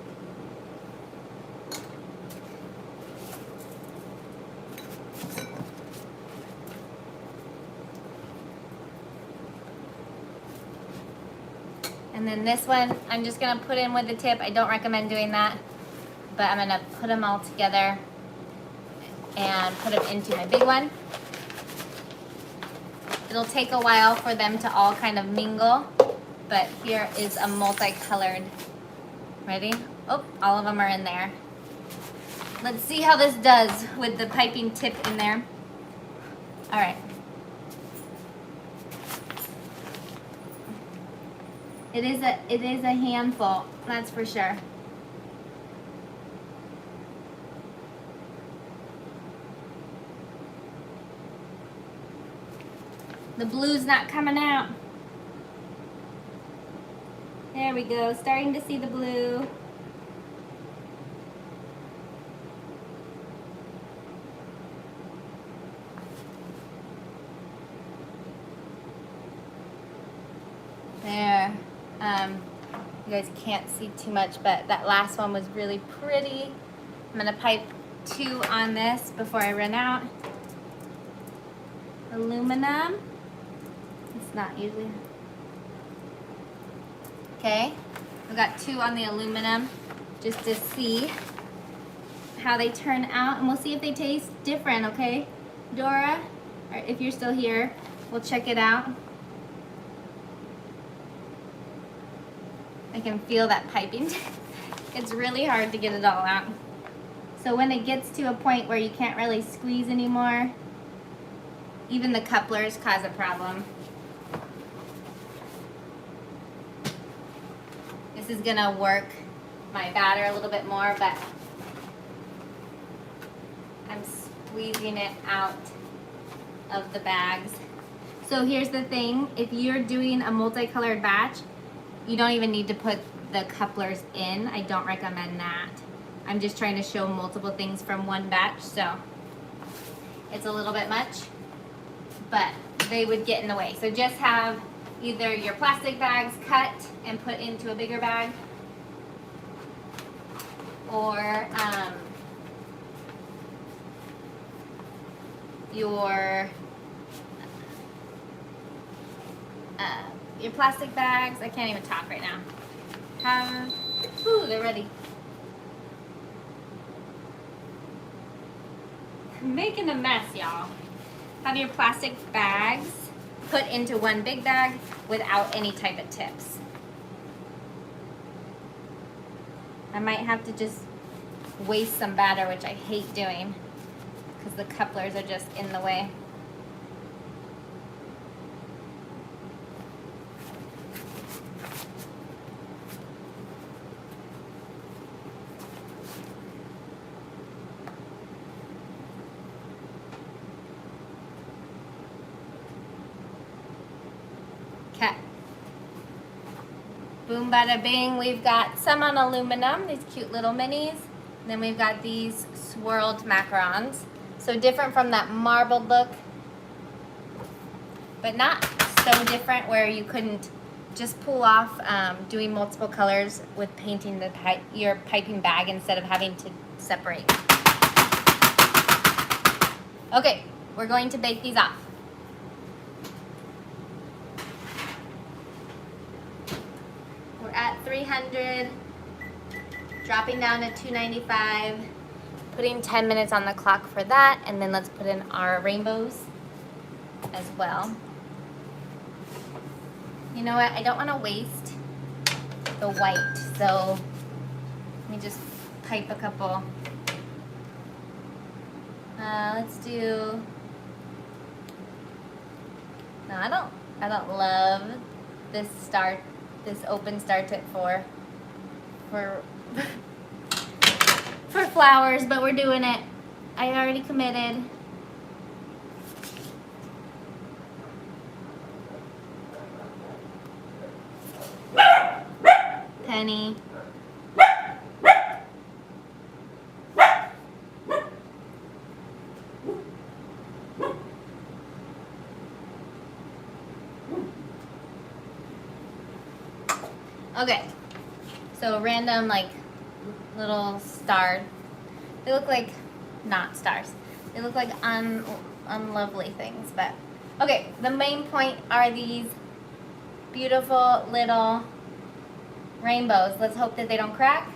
then this one, I'm just gonna put in with the tip. I don't recommend doing that, but I'm gonna put them all together and put them into my big one. It'll take a while for them to all kind of mingle, but here is a multicolored. Ready? Oh, all of them are in there. Let's see how this does with the piping tip in there. All right. It is a handful, that's for sure. The blue's not coming out. There we go, starting to see the blue. There. You guys can't see too much, but that last one was really pretty. I'm gonna pipe 2 on this before I run out. Aluminum. It's not usually. Okay, I've got 2 on the aluminum just to see how they turn out, and we'll see if they taste different, okay? Dora, or if you're still here, we'll check it out. I can feel that piping. It's really hard to get it all out. So when it gets to a point where you can't really squeeze anymore, even the couplers cause a problem. This is gonna work my batter a little bit more, but I'm squeezing it out of the bags. So here's the thing, if you're doing a multicolored batch, you don't even need to put the couplers in. I don't recommend that. I'm just trying to show multiple things from one batch, so it's a little bit much, but they would get in the way. So just have either your plastic bags cut and put into a bigger bag, or your plastic bags. I can't even talk right now. Ooh, they're ready. I'm making a mess, y'all. Have your plastic bags put into one big bag without any type of tips. I might have to just waste some batter, which I hate doing because the couplers are just in the way. Okay. Boom, bada bing. We've got some on aluminum, these cute little minis. And then we've got these swirled macarons. So different from that marbled look, but not so different where you couldn't just pull off doing multiple colors with painting the your piping bag instead of having to separate. Okay, we're going to bake these off. We're at 300, dropping down to 295, putting 10 minutes on the clock for that, and then let's put in our rainbows as well. You know what, I don't want to waste the white, so let me just pipe a couple. Let's do, no, I don't love this open star tip for flowers, but we're doing it. I already committed. Penny. Okay, so random like little star. They look like not stars. They look like unlovely things, but okay. The main point are these beautiful little rainbows. Let's hope that they don't crack.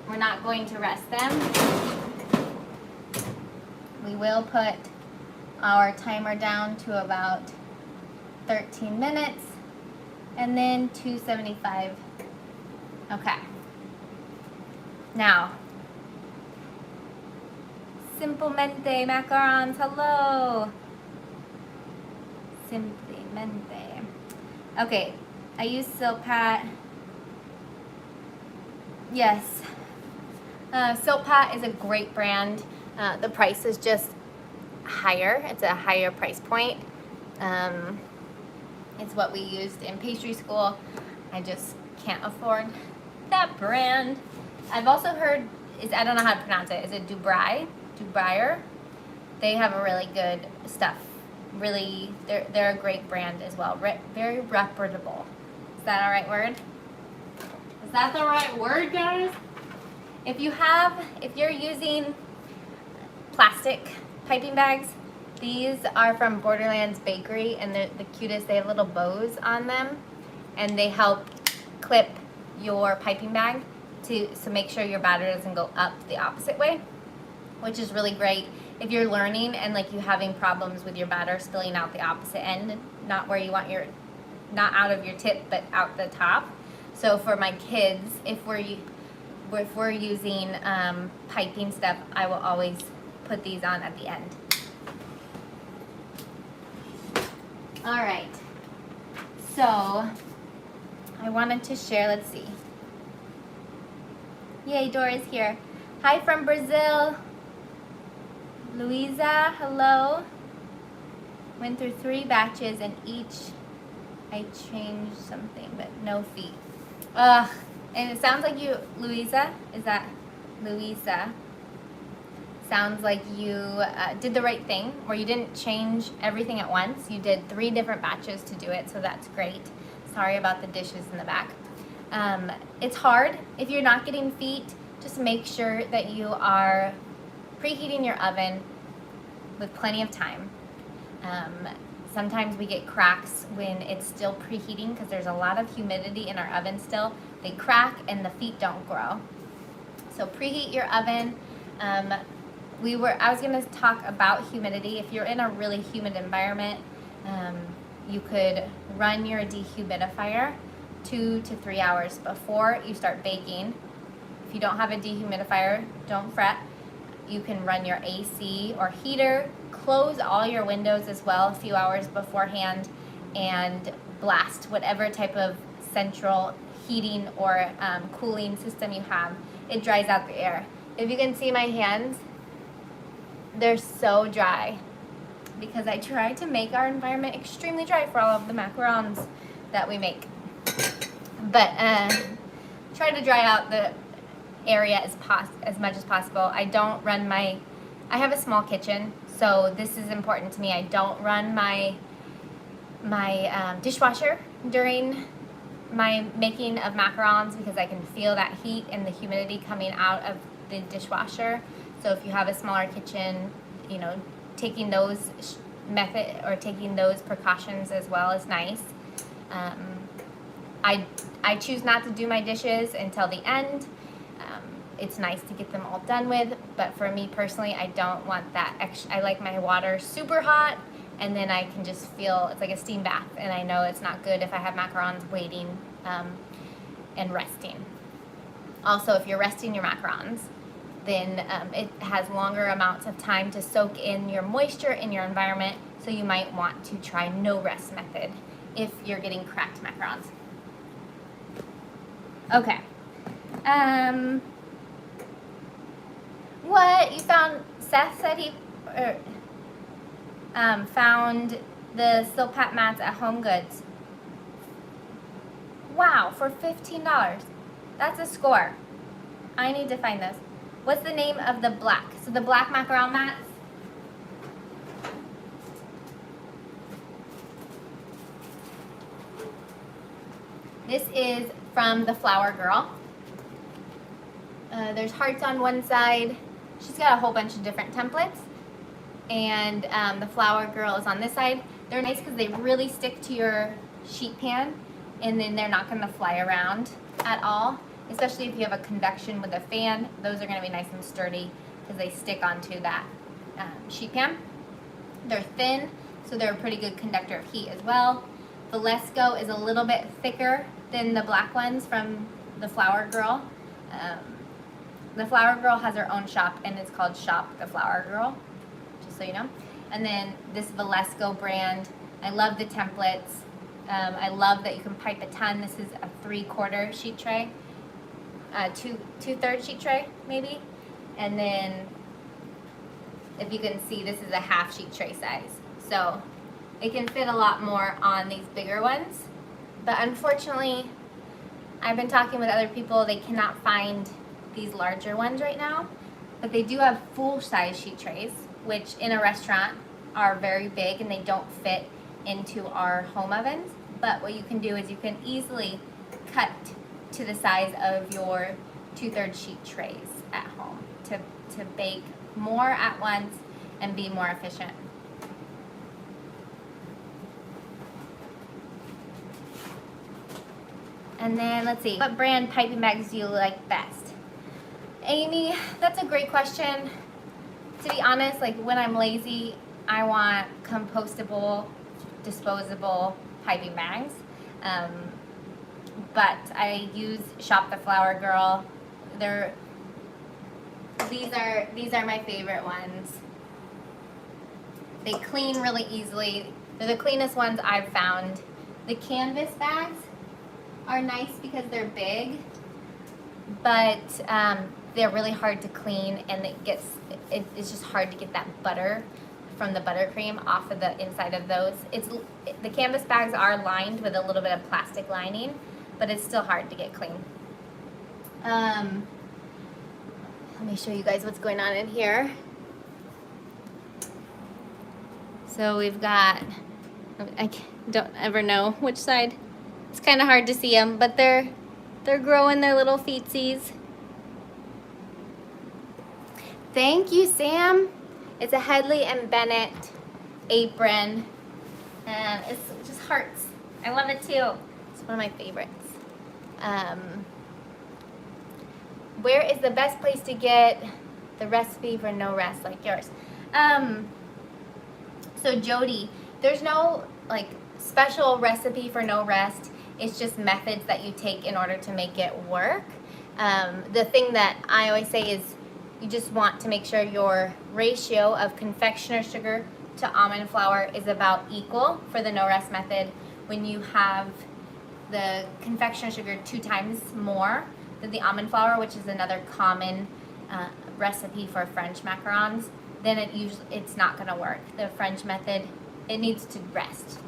We're not going to rest them. We will put our timer down to about 13 minutes and then 275. Okay. Now, Simplemente macarons, hello. Simplemente. Okay, I use Silk Pat. Yes. Silk Pat is a great brand. The price is just higher. It's a higher price point. It's what we used in pastry school. I just can't afford that brand. I've also heard, I don't know how to pronounce it. Is it Dubrier? They have a really good stuff. Really, they're a great brand as well. Very reputable. Is that a right word? Is that the right word, guys? If you're using plastic piping bags, these are from Borderlands Bakery, and they're the cutest. They have little bows on them, and they help clip your piping bag so make sure your batter doesn't go up the opposite way, which is really great if you're learning and like you having problems with your batter spilling out the opposite end, not where you want not out of your tip, but out the top. So for my kids, if we're using piping stuff, I will always put these on at the end. All right, so I wanted to share, let's see. Yay, Dora's here. Hi from Brazil. Louisa, hello. Went through 3 batches and each I changed something, but no fee. Ugh, and it sounds like you, Louisa, is that Louisa? Sounds like you did the right thing, where you didn't change everything at once. You did 3 different batches to do it, so that's great. Sorry about the dishes in the back. It's hard. If you're not getting feet, just make sure that you are preheating your oven with plenty of time. Sometimes we get cracks when it's still preheating because there's a lot of humidity in our oven still. They crack and the feet don't grow. So preheat your oven. I was going to talk about humidity. If you're in a really humid environment, you could run your dehumidifier 2 to 3 hours before you start baking. If you don't have a dehumidifier, don't fret. You can run your AC or heater, close all your windows as well a few hours beforehand, and blast whatever type of central heating or cooling system you have. It dries out the air. If you can see my hands, they're so dry because I try to make our environment extremely dry for all of the macarons that we make. But try to dry out the area as much as possible. I don't run I have a small kitchen, so this is important to me. I don't run my dishwasher during my making of macarons because I can feel that heat and the humidity coming out of the dishwasher. So if you have a smaller kitchen, you know, taking those taking those precautions as well is nice. I choose not to do my dishes until the end. It's nice to get them all done with, but for me personally, I don't want that extra. I like my water super hot, and then I can just feel it's like a steam bath, and I know it's not good if I have macarons waiting and resting. Also, if you're resting your macarons, then it has longer amounts of time to soak in your moisture in your environment, so you might want to try no rest method if you're getting cracked macarons. Okay. What you found? Seth said he found the Silk Pat mats at Home Goods. Wow, for $15. That's a score. I need to find this. What's the name of the black? So the black macaron mats. This is from the Flower Girl. There's hearts on one side. She's got a whole bunch of different templates. And the Flower Girl is on this side. They're nice because they really stick to your sheet pan. and then they're not gonna fly around at all, especially if you have a convection with a fan. Those are gonna be nice and sturdy because they stick onto that sheet pan. They're thin, so they're a pretty good conductor of heat as well. Valesco is a little bit thicker than the black ones from the Flower Girl. The Flower Girl has her own shop, and it's called Shop the Flower Girl, just so you know. And then this Valesco brand, I love the templates. I love that you can pipe a ton. This is a 3/4 sheet tray, two-third sheet tray maybe. And then if you can see, this is a half sheet tray size. So it can fit a lot more on these bigger ones. But unfortunately, I've been talking with other people, they cannot find these larger ones right now. But they do have full-size sheet trays, which in a restaurant are very big and they don't fit into our home ovens. But what you can do is you can easily cut to the size of your 2/3 sheet trays at home to bake more at once and be more efficient. And then let's see, what brand piping bags do you like best? Amy, that's a great question. To be honest, like when I'm lazy, I want compostable, disposable piping bags. But I use Shop the Flower Girl. These are my favorite ones. They clean really easily. They're the cleanest ones I've found. The canvas bags are nice because they're big, but they're really hard to clean, and it's just hard to get that butter from the buttercream off of the inside of those. The canvas bags are lined with a little bit of plastic lining, but it's still hard to get clean. Let me show you guys what's going on in here. So we've got, I don't ever know which side. It's kind of hard to see them, but they're growing their little feetsies. Thank you, Sam. It's a Headley and Bennett apron, and it's just hearts. I love it too. It's one of my favorites. Where is the best place to get the recipe for no rest like yours? So Jody, there's no like special recipe for no rest. It's just methods that you take in order to make it work. The thing that I always say is you just want to make sure your ratio of confectioner sugar to almond flour is about equal for the no rest method. When you have the confectioner sugar 2 times more than the almond flour, which is another common recipe for French macarons, then it's not going to work. The French method, it needs to rest.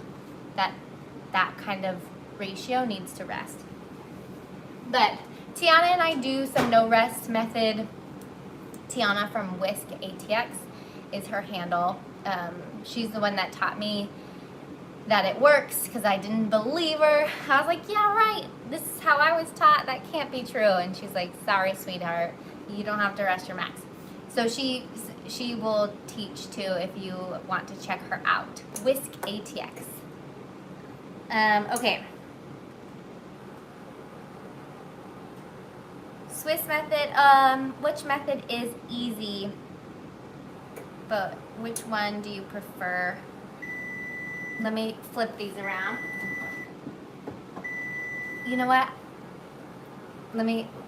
That kind of ratio needs to rest. But Tiana and I do some no rest method. Tiana from Whisk ATX is her handle. She's the one that taught me that it works because I didn't believe her. I was like, yeah, right. This is how I was taught. That can't be true. And she's like, sorry, sweetheart. You don't have to rest your max. So she will teach too if you want to check her out. Whisk ATX. Okay. Swiss method, which method is easy, but which one do you prefer? Let me flip these around. You know what?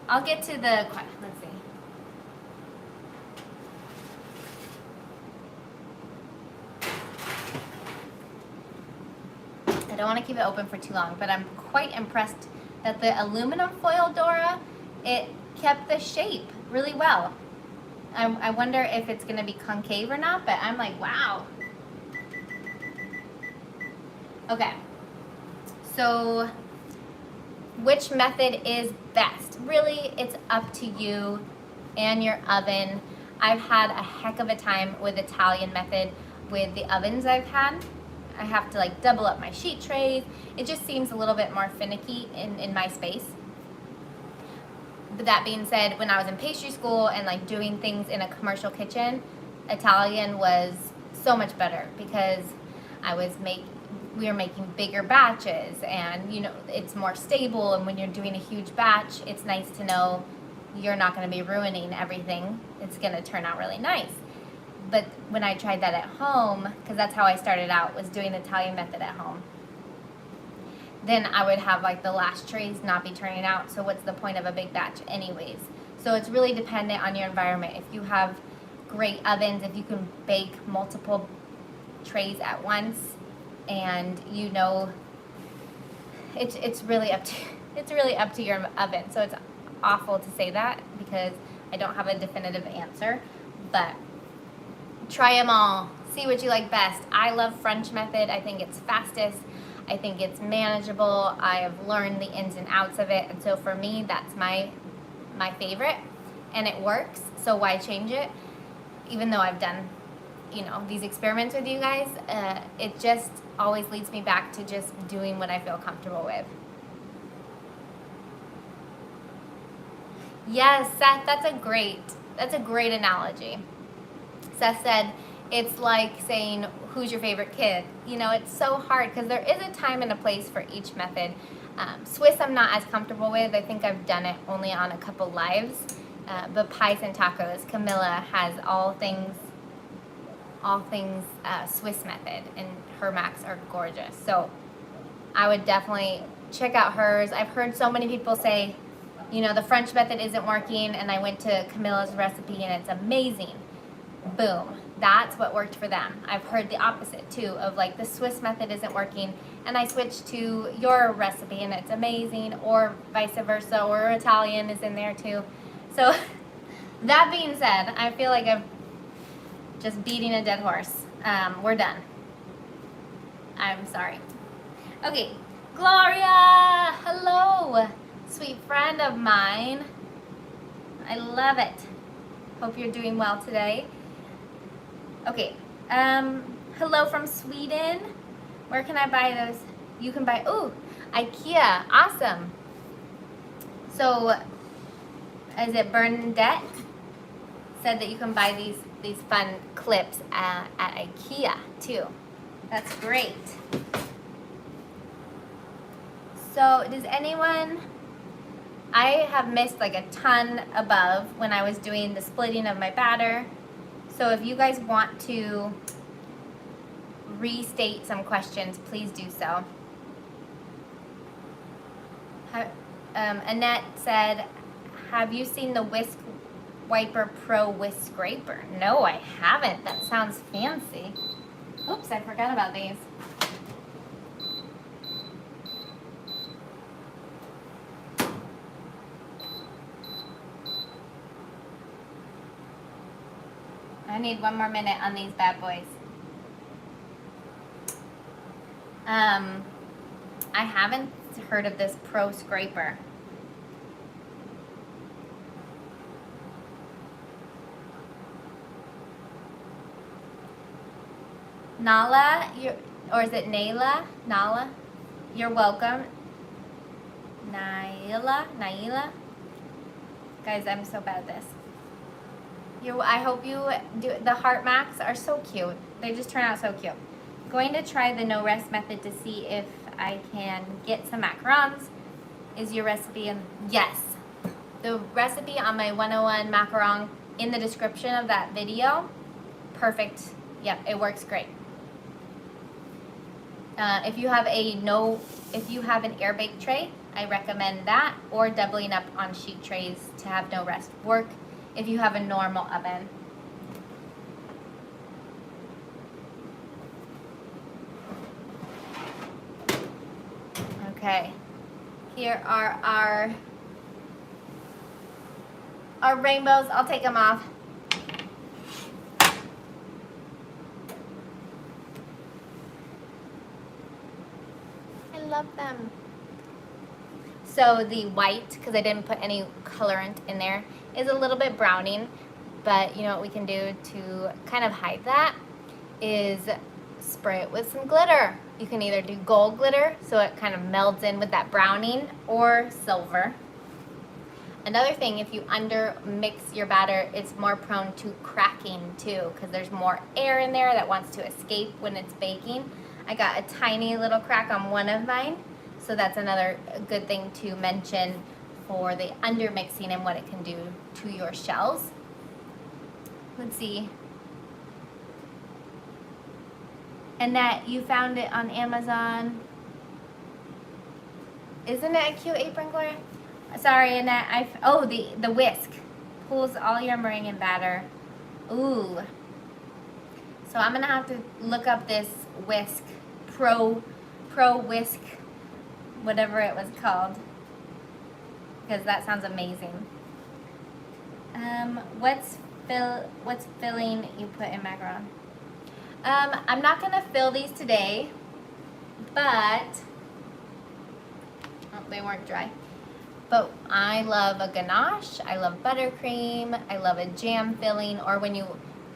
I'll get to the, let's see. I don't want to keep it open for too long, but I'm quite impressed that the aluminum foil Dora, it kept the shape really well. I wonder if it's going to be concave or not, but I'm like, wow. Okay, so which method is best? Really, it's up to you and your oven. I've had a heck of a time with Italian method with the ovens I've had. I have to like double up my sheet trays. It just seems a little bit more finicky in my space. But that being said, when I was in pastry school and like doing things in a commercial kitchen, Italian was so much better because we were making bigger batches, and you know, it's more stable, and when you're doing a huge batch, it's nice to know you're not going to be ruining everything. It's going to turn out really nice. But when I tried that at home, because that's how I started out, was doing the Italian method at home, then I would have like the last trays not be turning out. So what's the point of a big batch anyways? So it's really dependent on your environment. If you have great ovens, if you can bake multiple trays at once, and you know, it's really up to your oven. So it's awful to say that because I don't have a definitive answer, but try them all. See what you like best. I love French method. I think it's fastest. I think it's manageable. I have learned the ins and outs of it, and so for me, that's my favorite, and it works. So why change it? Even though I've done, you know, these experiments with you guys, it just always leads me back to just doing what I feel comfortable with. Yes, Seth, that's a great analogy. Seth said, it's like saying, who's your favorite kid? You know, it's so hard because there is a time and a place for each method. Swiss I'm not as comfortable with. I think I've done it only on a couple lives. But pies and tacos, Camilla has all things Swiss method, and her macs are gorgeous. So I would definitely check out hers. I've heard so many people say, you know, the French method isn't working, and I went to Camilla's recipe and it's amazing. Boom. That's what worked for them. I've heard the opposite too, of like the Swiss method isn't working and I switched to your recipe and it's amazing, or vice versa, or Italian is in there too. So that being said, I feel like I'm just beating a dead horse. We're done. I'm sorry. Okay, Gloria, hello, sweet friend of mine. I love it. Hope you're doing well today. Okay, hello from Sweden. Where can I buy those? You can buy, ooh, IKEA, awesome. So, is it Bernadette? Said that you can buy these fun clips at IKEA too. That's great. So, does anyone, I have missed like a ton above when I was doing the splitting of my batter. So if you guys want to restate some questions, please do so. Annette said, have you seen the Whisk Wiper Pro Whisk Scraper? No, I haven't. That sounds fancy. Oops, I forgot about these. I need one more minute on these bad boys. I haven't heard of this Pro Scraper. Nala, or is it Naila? Nala, you're welcome. Naila. Guys, I'm so bad at this. I hope you do. The heart macs are so cute. They just turn out so cute. Going to try the no rest method to see if I can get some macarons. Is your recipe in? Yes. The recipe on my 101 macaron in the description of that video. Perfect. Yep, it works great. If you have an air bake tray, I recommend that, or doubling up on sheet trays to have no rest work if you have a normal oven. Okay, here are our rainbows. I'll take them off. I love them. So the white, because I didn't put any colorant in there, is a little bit browning, but you know what we can do to kind of hide that is spray it with some glitter. You can either do gold glitter, so it kind of melds in with that browning, or silver. Another thing, if you under mix your batter, it's more prone to cracking too, because there's more air in there that wants to escape when it's baking. I got a tiny little crack on one of mine, so that's another good thing to mention for the undermixing and what it can do to your shells. Let's see. Annette, you found it on Amazon. Isn't it a cute apron, Gloria? Sorry, Annette. Oh, the whisk pulls all your meringue batter. Ooh. So I'm gonna have to look up this whisk, Pro Whisk, whatever it was called, because that sounds amazing. What's filling you put in macaron? I'm not gonna fill these today, but they weren't dry. But I love a ganache, I love buttercream, I love a jam filling, or when you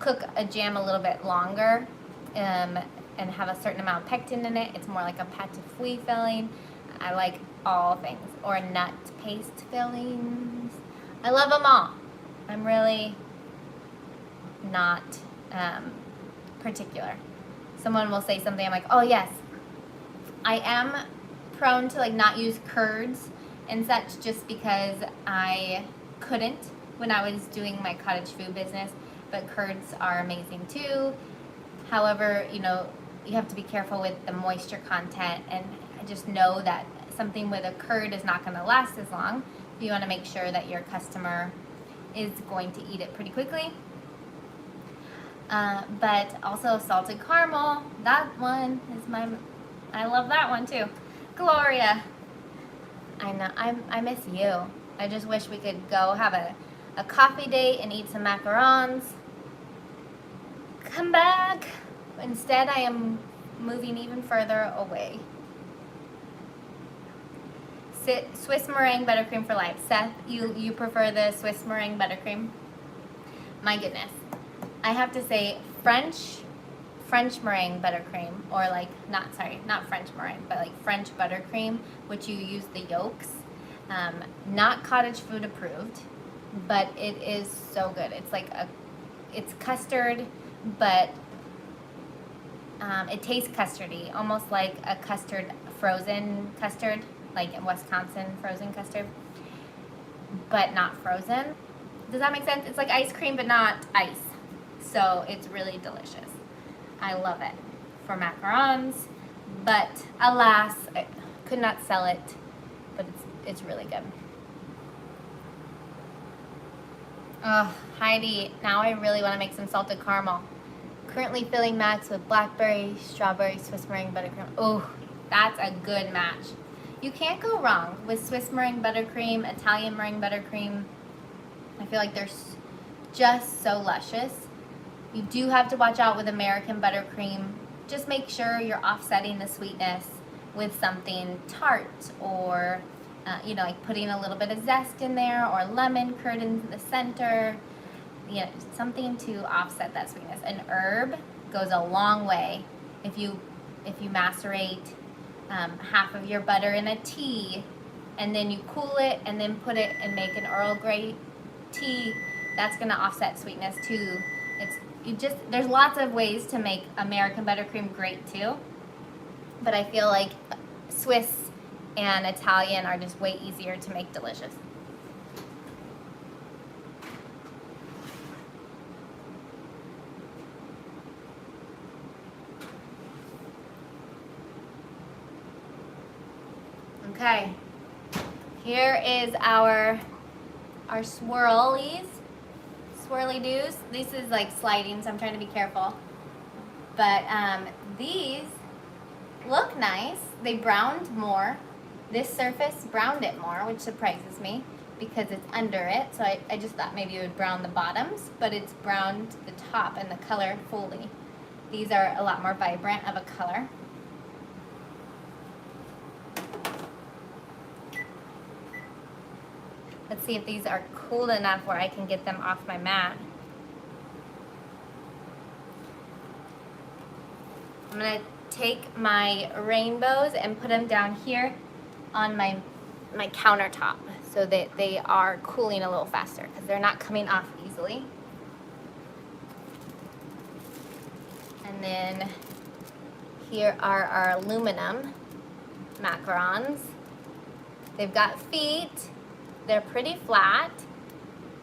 cook a jam a little bit longer and have a certain amount of pectin in it, it's more like a pâte de fouille filling. I like all things, or nut paste fillings. I love them all. I'm really not particular. Someone will say something, I'm like, oh yes. I am prone to like not use curds and such, just because I couldn't when I was doing my cottage food business, but curds are amazing too. However, you know, you have to be careful with the moisture content, and I just know that something with a curd is not going to last as long. You want to make sure that your customer is going to eat it pretty quickly. But also salted caramel, that one is I love that one too. Gloria, I know, I miss you. I just wish we could go have a coffee date and eat some macarons. Come back. Instead, I am moving even further away. Swiss meringue buttercream for life. Seth, you prefer the Swiss meringue buttercream? My goodness. I have to say French meringue buttercream, or like, not French meringue, but like French buttercream, which you use the yolks. Not cottage food approved, but it is so good. It's like it's custard, but it tastes custardy, almost like a frozen custard, like in Wisconsin frozen custard, but not frozen. Does that make sense? It's like ice cream, but not ice. So it's really delicious. I love it for macarons, but alas, I could not sell it, but it's really good. Oh, Heidi, now I really want to make some salted caramel. Currently filling Max with blackberry, strawberry, Swiss meringue buttercream. Oh, that's a good match. You can't go wrong with Swiss meringue buttercream, Italian meringue buttercream. I feel like they're just so luscious. You do have to watch out with American buttercream. Just make sure you're offsetting the sweetness with something tart, or you know, like putting a little bit of zest in there, or lemon curd in the center. You know, something to offset that sweetness. An herb goes a long way. If you macerate half of your butter in a tea, and then you cool it, and then put it and make an Earl Grey tea, that's gonna offset sweetness too. There's lots of ways to make American buttercream great too, but I feel like Swiss and Italian are just way easier to make delicious. Okay, here is our swirly doos. This is like sliding, so I'm trying to be careful. But these look nice. They browned more. This surface browned it more, which surprises me because it's under it. So I just thought maybe it would brown the bottoms, but it's browned the top and the color fully. These are a lot more vibrant of a color. Let's see if these are cool enough where I can get them off my mat. I'm gonna take my rainbows and put them down here on my countertop so that they are cooling a little faster, because they're not coming off easily. And then Here are our aluminum macarons. They've got feet. They're pretty flat.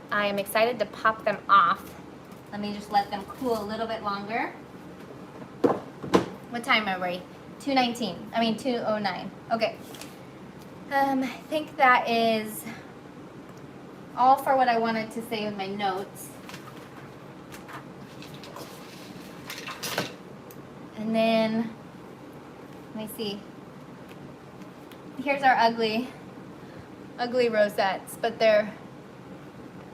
I am excited to pop them off. Let me just let them cool a little bit longer. What time are we? 2:19. I mean 2:09. Okay. I think that is all for what I wanted to say with my notes. And then, let me see. Here's our ugly rosettes, but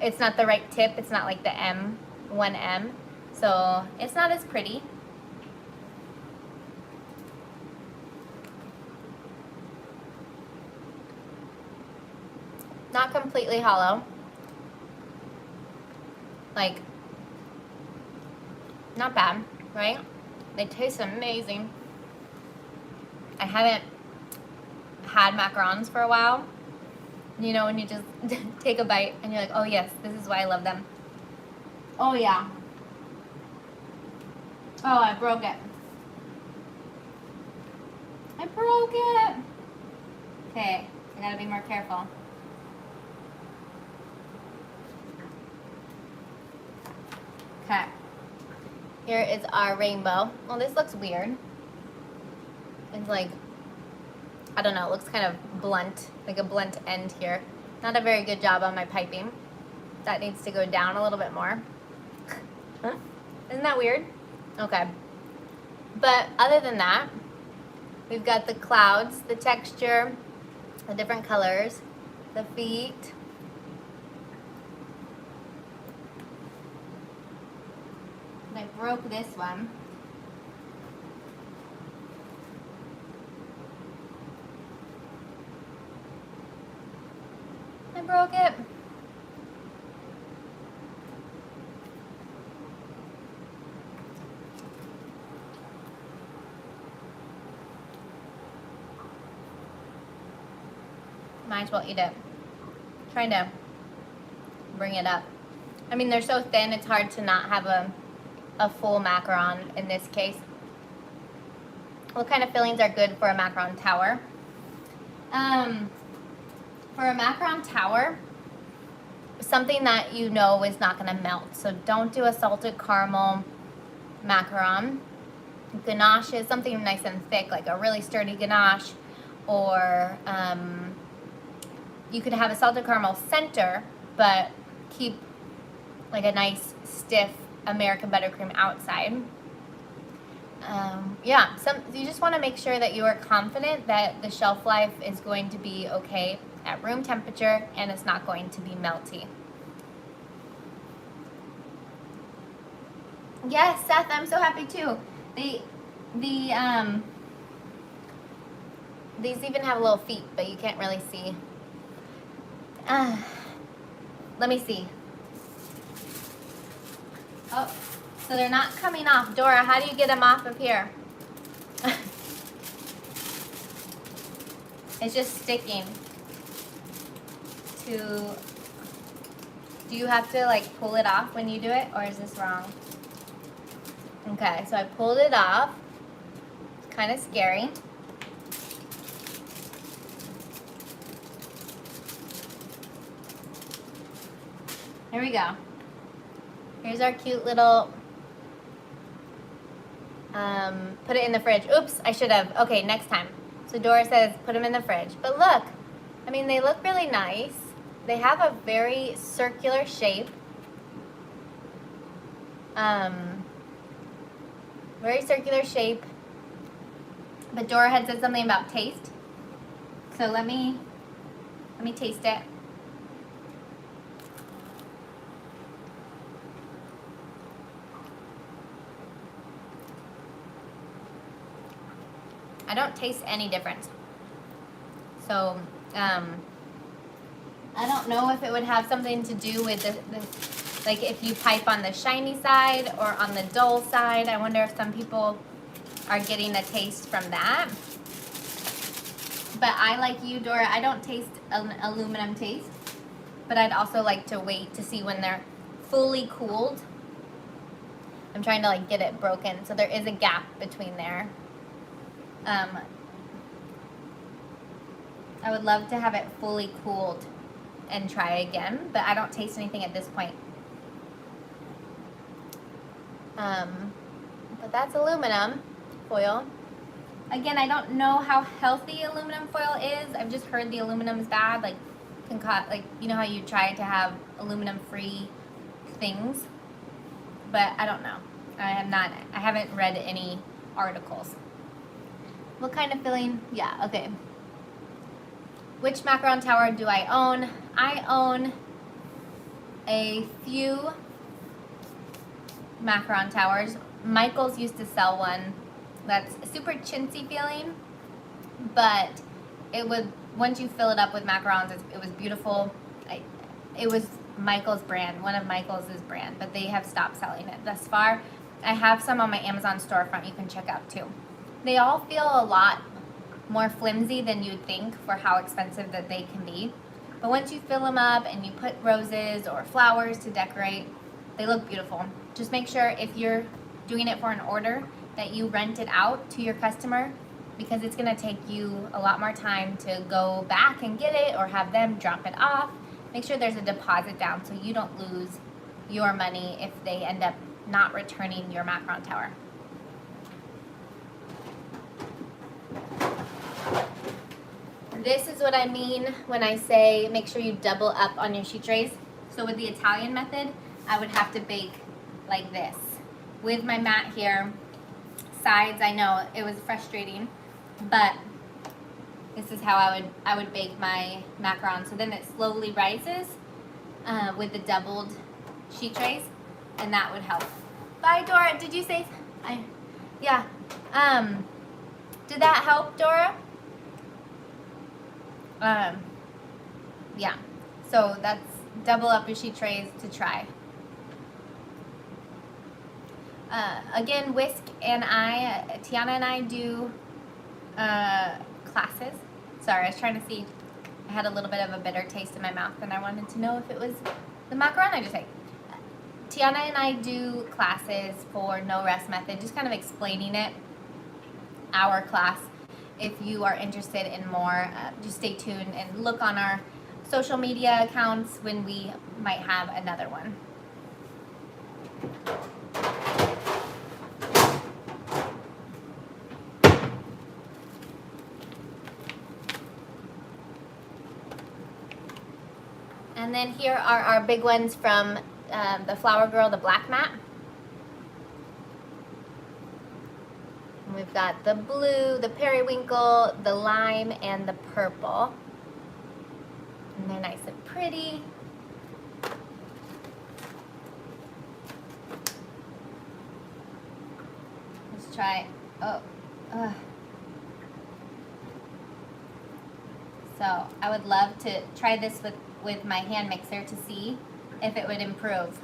it's not the right tip. It's not like the M1M, so it's not as pretty. Not completely hollow. Like, not bad, right? They taste amazing. I haven't had macarons for a while. You know, when you just take a bite and you're like, oh yes, this is why I love them. Oh yeah. Oh, I broke it. I broke it. Okay, I gotta be more careful. Okay. Here is our rainbow. Well, this looks weird. It's like, I don't know, it looks kind of blunt, like a blunt end here. Not a very good job on my piping. That needs to go down a little bit more. Huh? Isn't that weird? Okay. But other than that, we've got the clouds, the texture, the different colors, the feet. I broke this one. I broke it. Might as well eat it. Trying to bring it up. I mean, they're so thin, it's hard to not have a full macaron in this case. What kind of fillings are good for a macaron tower? For a macaron tower, something that you know is not going to melt. So don't do a salted caramel macaron. Ganache is something nice and thick, like a really sturdy ganache. Or you could have a salted caramel center, but keep like a nice stiff American buttercream outside. Yeah, you just want to make sure that you are confident that the shelf life is going to be okay at room temperature and it's not going to be melty. Yes, Seth, I'm so happy too. These even have little feet, but you can't really see. Let me see. Oh, so they're not coming off. Dora, how do you get them off of here? It's just sticking to... Do you have to like pull it off when you do it, or is this wrong? Okay, so I pulled it off. It's kind of scary. Here we go. Here's our cute little, put it in the fridge. Oops, I should have. Okay, next time. So Dora says put them in the fridge. But look, I mean, they look really nice. They have a very circular shape. Very circular shape. But Dora had said something about taste. So let me taste it. I don't taste any difference. So, I don't know if it would have something to do with the like if you pipe on the shiny side or on the dull side. I wonder if some people are getting a taste from that. But I, like you, Dora, I don't taste an aluminum taste. But I'd also like to wait to see when they're fully cooled. I'm trying to like get it broken, so there is a gap between there. I would love to have it fully cooled and try again, but I don't taste anything at this point. But that's aluminum foil. Again, I don't know how healthy aluminum foil is. I've just heard the aluminum is bad. Like, you know how you try to have aluminum-free things, but I don't know. I haven't read any articles. What kind of filling? Yeah, okay. Which macaron tower do I own? I own a few macaron towers. Michael's used to sell one that's super chintzy feeling, but it would, once you fill it up with macarons, it was beautiful. It was Michael's brand, one of Michael's brand, but they have stopped selling it thus far. I have some on my Amazon storefront you can check out too. They all feel a lot more flimsy than you'd think for how expensive that they can be. But once you fill them up and you put roses or flowers to decorate, they look beautiful. Just make sure if you're doing it for an order that you rent it out to your customer, because it's gonna take you a lot more time to go back and get it or have them drop it off. Make sure there's a deposit down so you don't lose your money if they end up not returning your macaron tower. This is what I mean when I say make sure you double up on your sheet trays. So with the Italian method, I would have to bake like this. With my mat here, sides, I know it was frustrating, but this is how I would bake my macaron. So then it slowly rises with the doubled sheet trays, and that would help. Bye, Dora. Did you say? Yeah. Did that help, Dora? Yeah. So that's double up your sheet trays to try. Again, Whisk and Tiana and I do classes. Sorry, I was trying to see. I had a little bit of a bitter taste in my mouth, and I wanted to know if it was the macaron I just ate. Tiana and I do classes for No Rest Method, just kind of explaining it, our class. If you are interested in more, just stay tuned and look on our social media accounts when we might have another one. And then here are our big ones from the Flower Girl, the black mat. And we've got the blue, the periwinkle, the lime, and the purple. And they're nice and pretty. Let's try, So I would love to try this with my hand mixer to see if it would improve.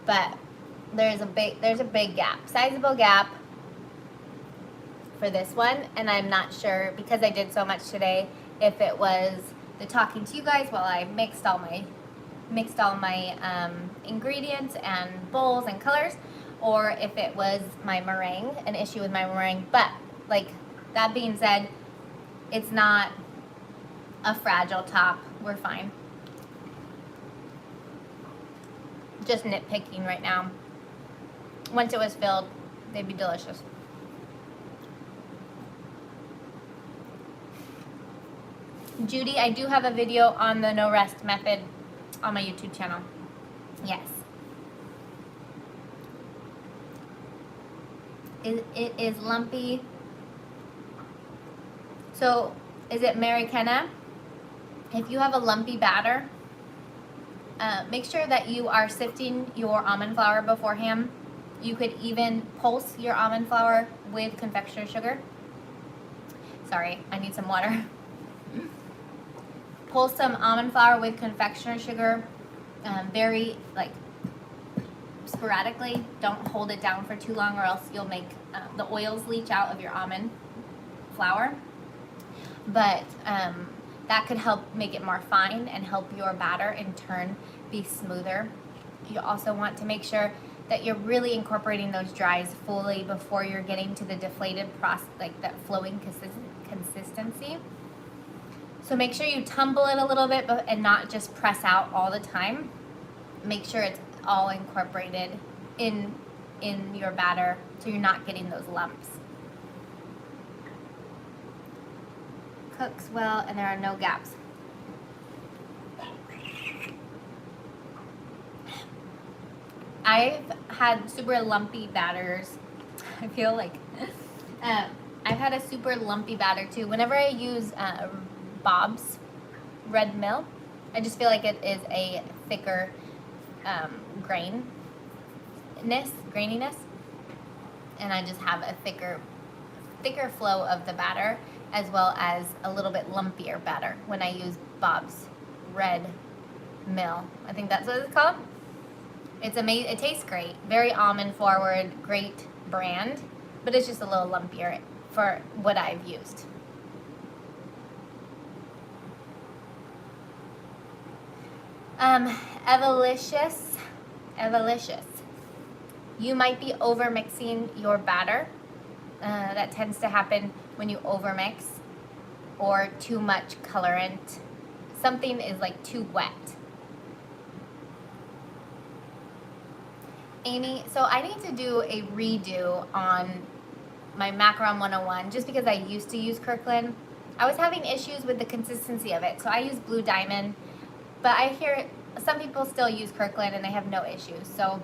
But there's a big gap, sizable gap for this one, and I'm not sure, because I did so much today, if it was the talking to you guys while I mixed all my ingredients and bowls and colors, or if it was my meringue, an issue with my meringue. But like that being said, it's not a fragile top. We're fine. Just nitpicking right now. Once it was filled, they'd be delicious. Judy, I do have a video on the No Rest Method on my YouTube channel. Yes. It is lumpy. So, is it Mary Kenna? If you have a lumpy batter, make sure that you are sifting your almond flour beforehand. You could even pulse your almond flour with confectioner sugar. Sorry, I need some water. Pulse some almond flour with confectioner sugar, very like sporadically. Don't hold it down for too long, or else you'll make the oils leach out of your almond flour. But that could help make it more fine and help your batter in turn be smoother. You also want to make sure that you're really incorporating those dries fully before you're getting to the deflated process, like that flowing consistency. So make sure you tumble it a little bit and not just press out all the time. Make sure it's all incorporated in your batter so you're not getting those lumps. Cooks well and there are no gaps. I've had super lumpy batters. I feel like I've had a super lumpy batter too. Whenever I use Bob's red mill, I just feel like it is a thicker graininess, and I just have a thicker flow of the batter, as well as a little bit lumpier batter when I use Bob's red mill. I think that's what it's called. It's amazing. It tastes great. Very almond forward, great brand, but it's just a little lumpier for what I've used. Evalicious. You might be over mixing your batter. That tends to happen when you overmix or too much colorant. Something is like too wet. Amy, so I need to do a redo on my Macaron 101 just because I used to use Kirkland. I was having issues with the consistency of it, so I use Blue Diamond, but I hear some people still use Kirkland and they have no issues. So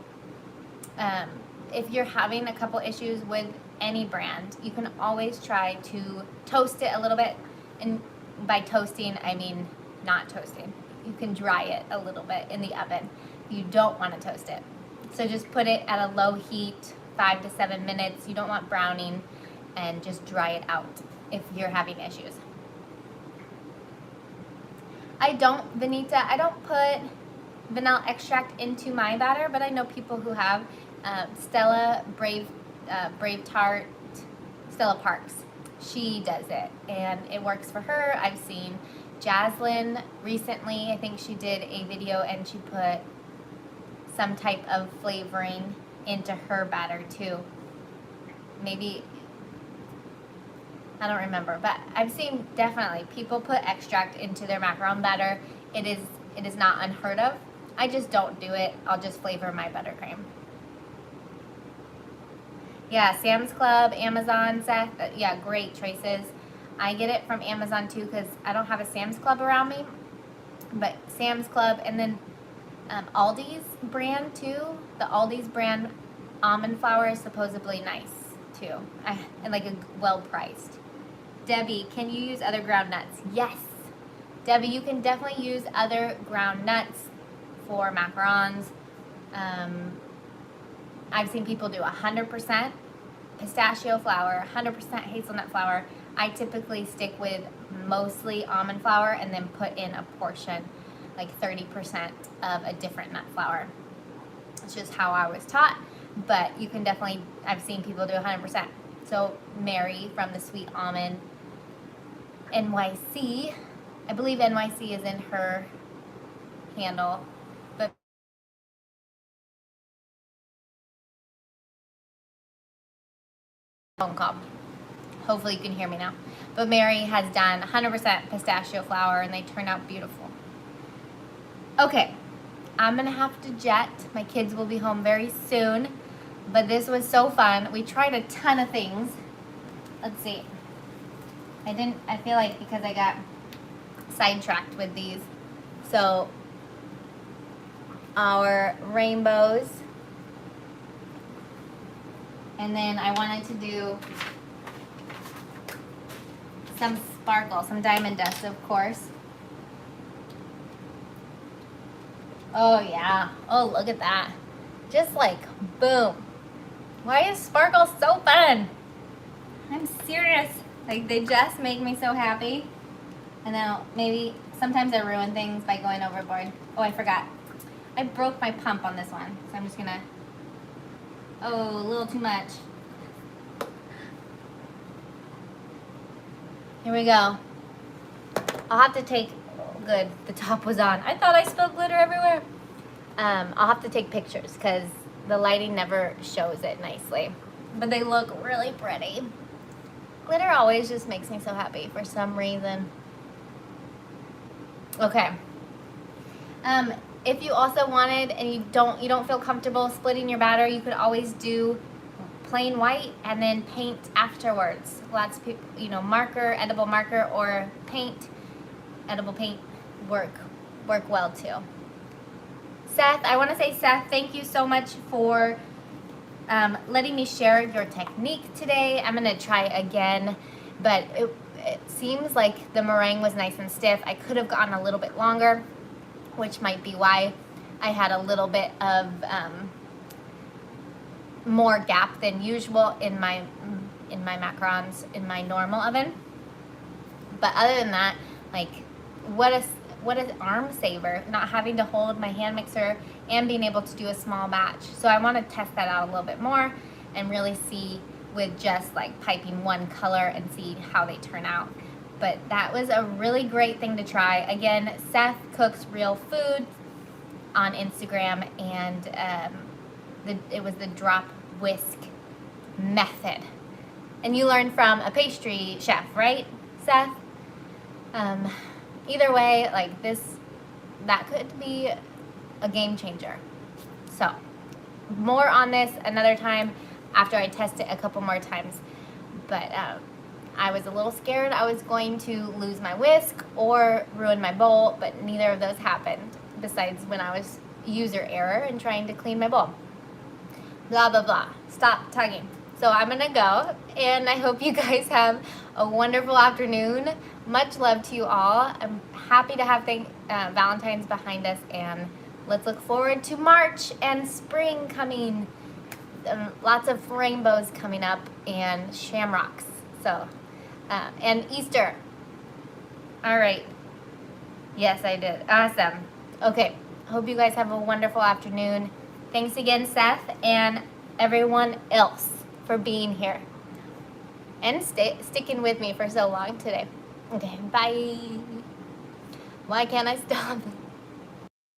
if you're having a couple issues with any brand, you can always try to toast it a little bit. And by toasting, I mean not toasting. You can dry it a little bit in the oven. You don't want to toast it. So just put it at a low heat, 5 to 7 minutes. You don't want browning, and just dry it out if you're having issues. I don't put vanilla extract into my batter, but I know people who have. Stella Brave Tart, Stella Parks, she does it and it works for her. I've seen Jaslyn recently, I think she did a video and she put some type of flavoring into her batter too. Maybe, I don't remember, but I've seen definitely people put extract into their macaron batter. It is not unheard of. I just don't do it. I'll just flavor my buttercream. Yeah, Sam's Club, Amazon, Seth, yeah, great choices. I get it from Amazon too because I don't have a Sam's Club around me, but Sam's Club, and then Aldi's brand too. The Aldi's brand almond flour is supposedly nice too, and like well priced. Debbie, can you use other ground nuts? Yes, Debbie, you can definitely use other ground nuts for macarons. I've seen people do 100% pistachio flour, 100% hazelnut flour. I typically stick with mostly almond flour and then put in a portion, like 30% of a different nut flour. It's just how I was taught, but you can definitely, I've seen people do 100%. So Mary from the Sweet Almond NYC, I believe NYC is in her handle, but phone call. Hopefully you can hear me now. But Mary has done 100% pistachio flour and they turn out beautiful. Okay, I'm gonna have to jet. My kids will be home very soon, but this was so fun. We tried a ton of things. Let's see. I feel like because I got sidetracked with these. So our rainbows. And then I wanted to do some sparkle, some diamond dust, of course. Oh yeah, oh look at that. Just like, boom. Why is sparkle so fun? I'm serious. Like they just make me so happy. And then maybe, sometimes I ruin things by going overboard. Oh, I forgot. I broke my pump on this one, so I'm just gonna, oh, a little too much. Here we go. I'll have to take, oh, good, the top was on. I thought I spilled glitter everywhere. I'll have to take pictures because the lighting never shows it nicely. But they look really pretty. Glitter always just makes me so happy for some reason. Okay. If you also wanted and you don't feel comfortable splitting your batter, you could always do plain white and then paint afterwards. Lots of people, marker, edible marker, or paint, edible paint work well too. Seth, I want to say, Seth, thank you so much for letting me share your technique today. I'm going to try again, but it seems like the meringue was nice and stiff. I could have gone a little bit longer, which might be why I had a little bit of more gap than usual in my macarons in my normal oven. But other than that, like, what an arm saver, not having to hold my hand mixer and being able to do a small batch. So I want to test that out a little bit more and really see with just like piping one color and see how they turn out. But that was a really great thing to try. Again, Seth Cooks Real Food on Instagram, and it was the drop whisk method. And you learned from a pastry chef, right, Seth? Either way, like that could be a game changer. So more on this another time after I test it a couple more times. But I was a little scared I was going to lose my whisk or ruin my bowl, but neither of those happened, besides when I was user error and trying to clean my bowl. Blah, blah, blah. Stop tugging. So I'm going to go, and I hope you guys have a wonderful afternoon. Much love to you all. I'm happy to have Valentine's behind us, and let's look forward to March and spring coming. Lots of rainbows coming up and shamrocks. So, and Easter. All right. Yes, I did. Awesome. Okay. Hope you guys have a wonderful afternoon. Thanks again, Seth, and everyone else for being here and sticking with me for so long today. Okay, bye. Why can't I stop?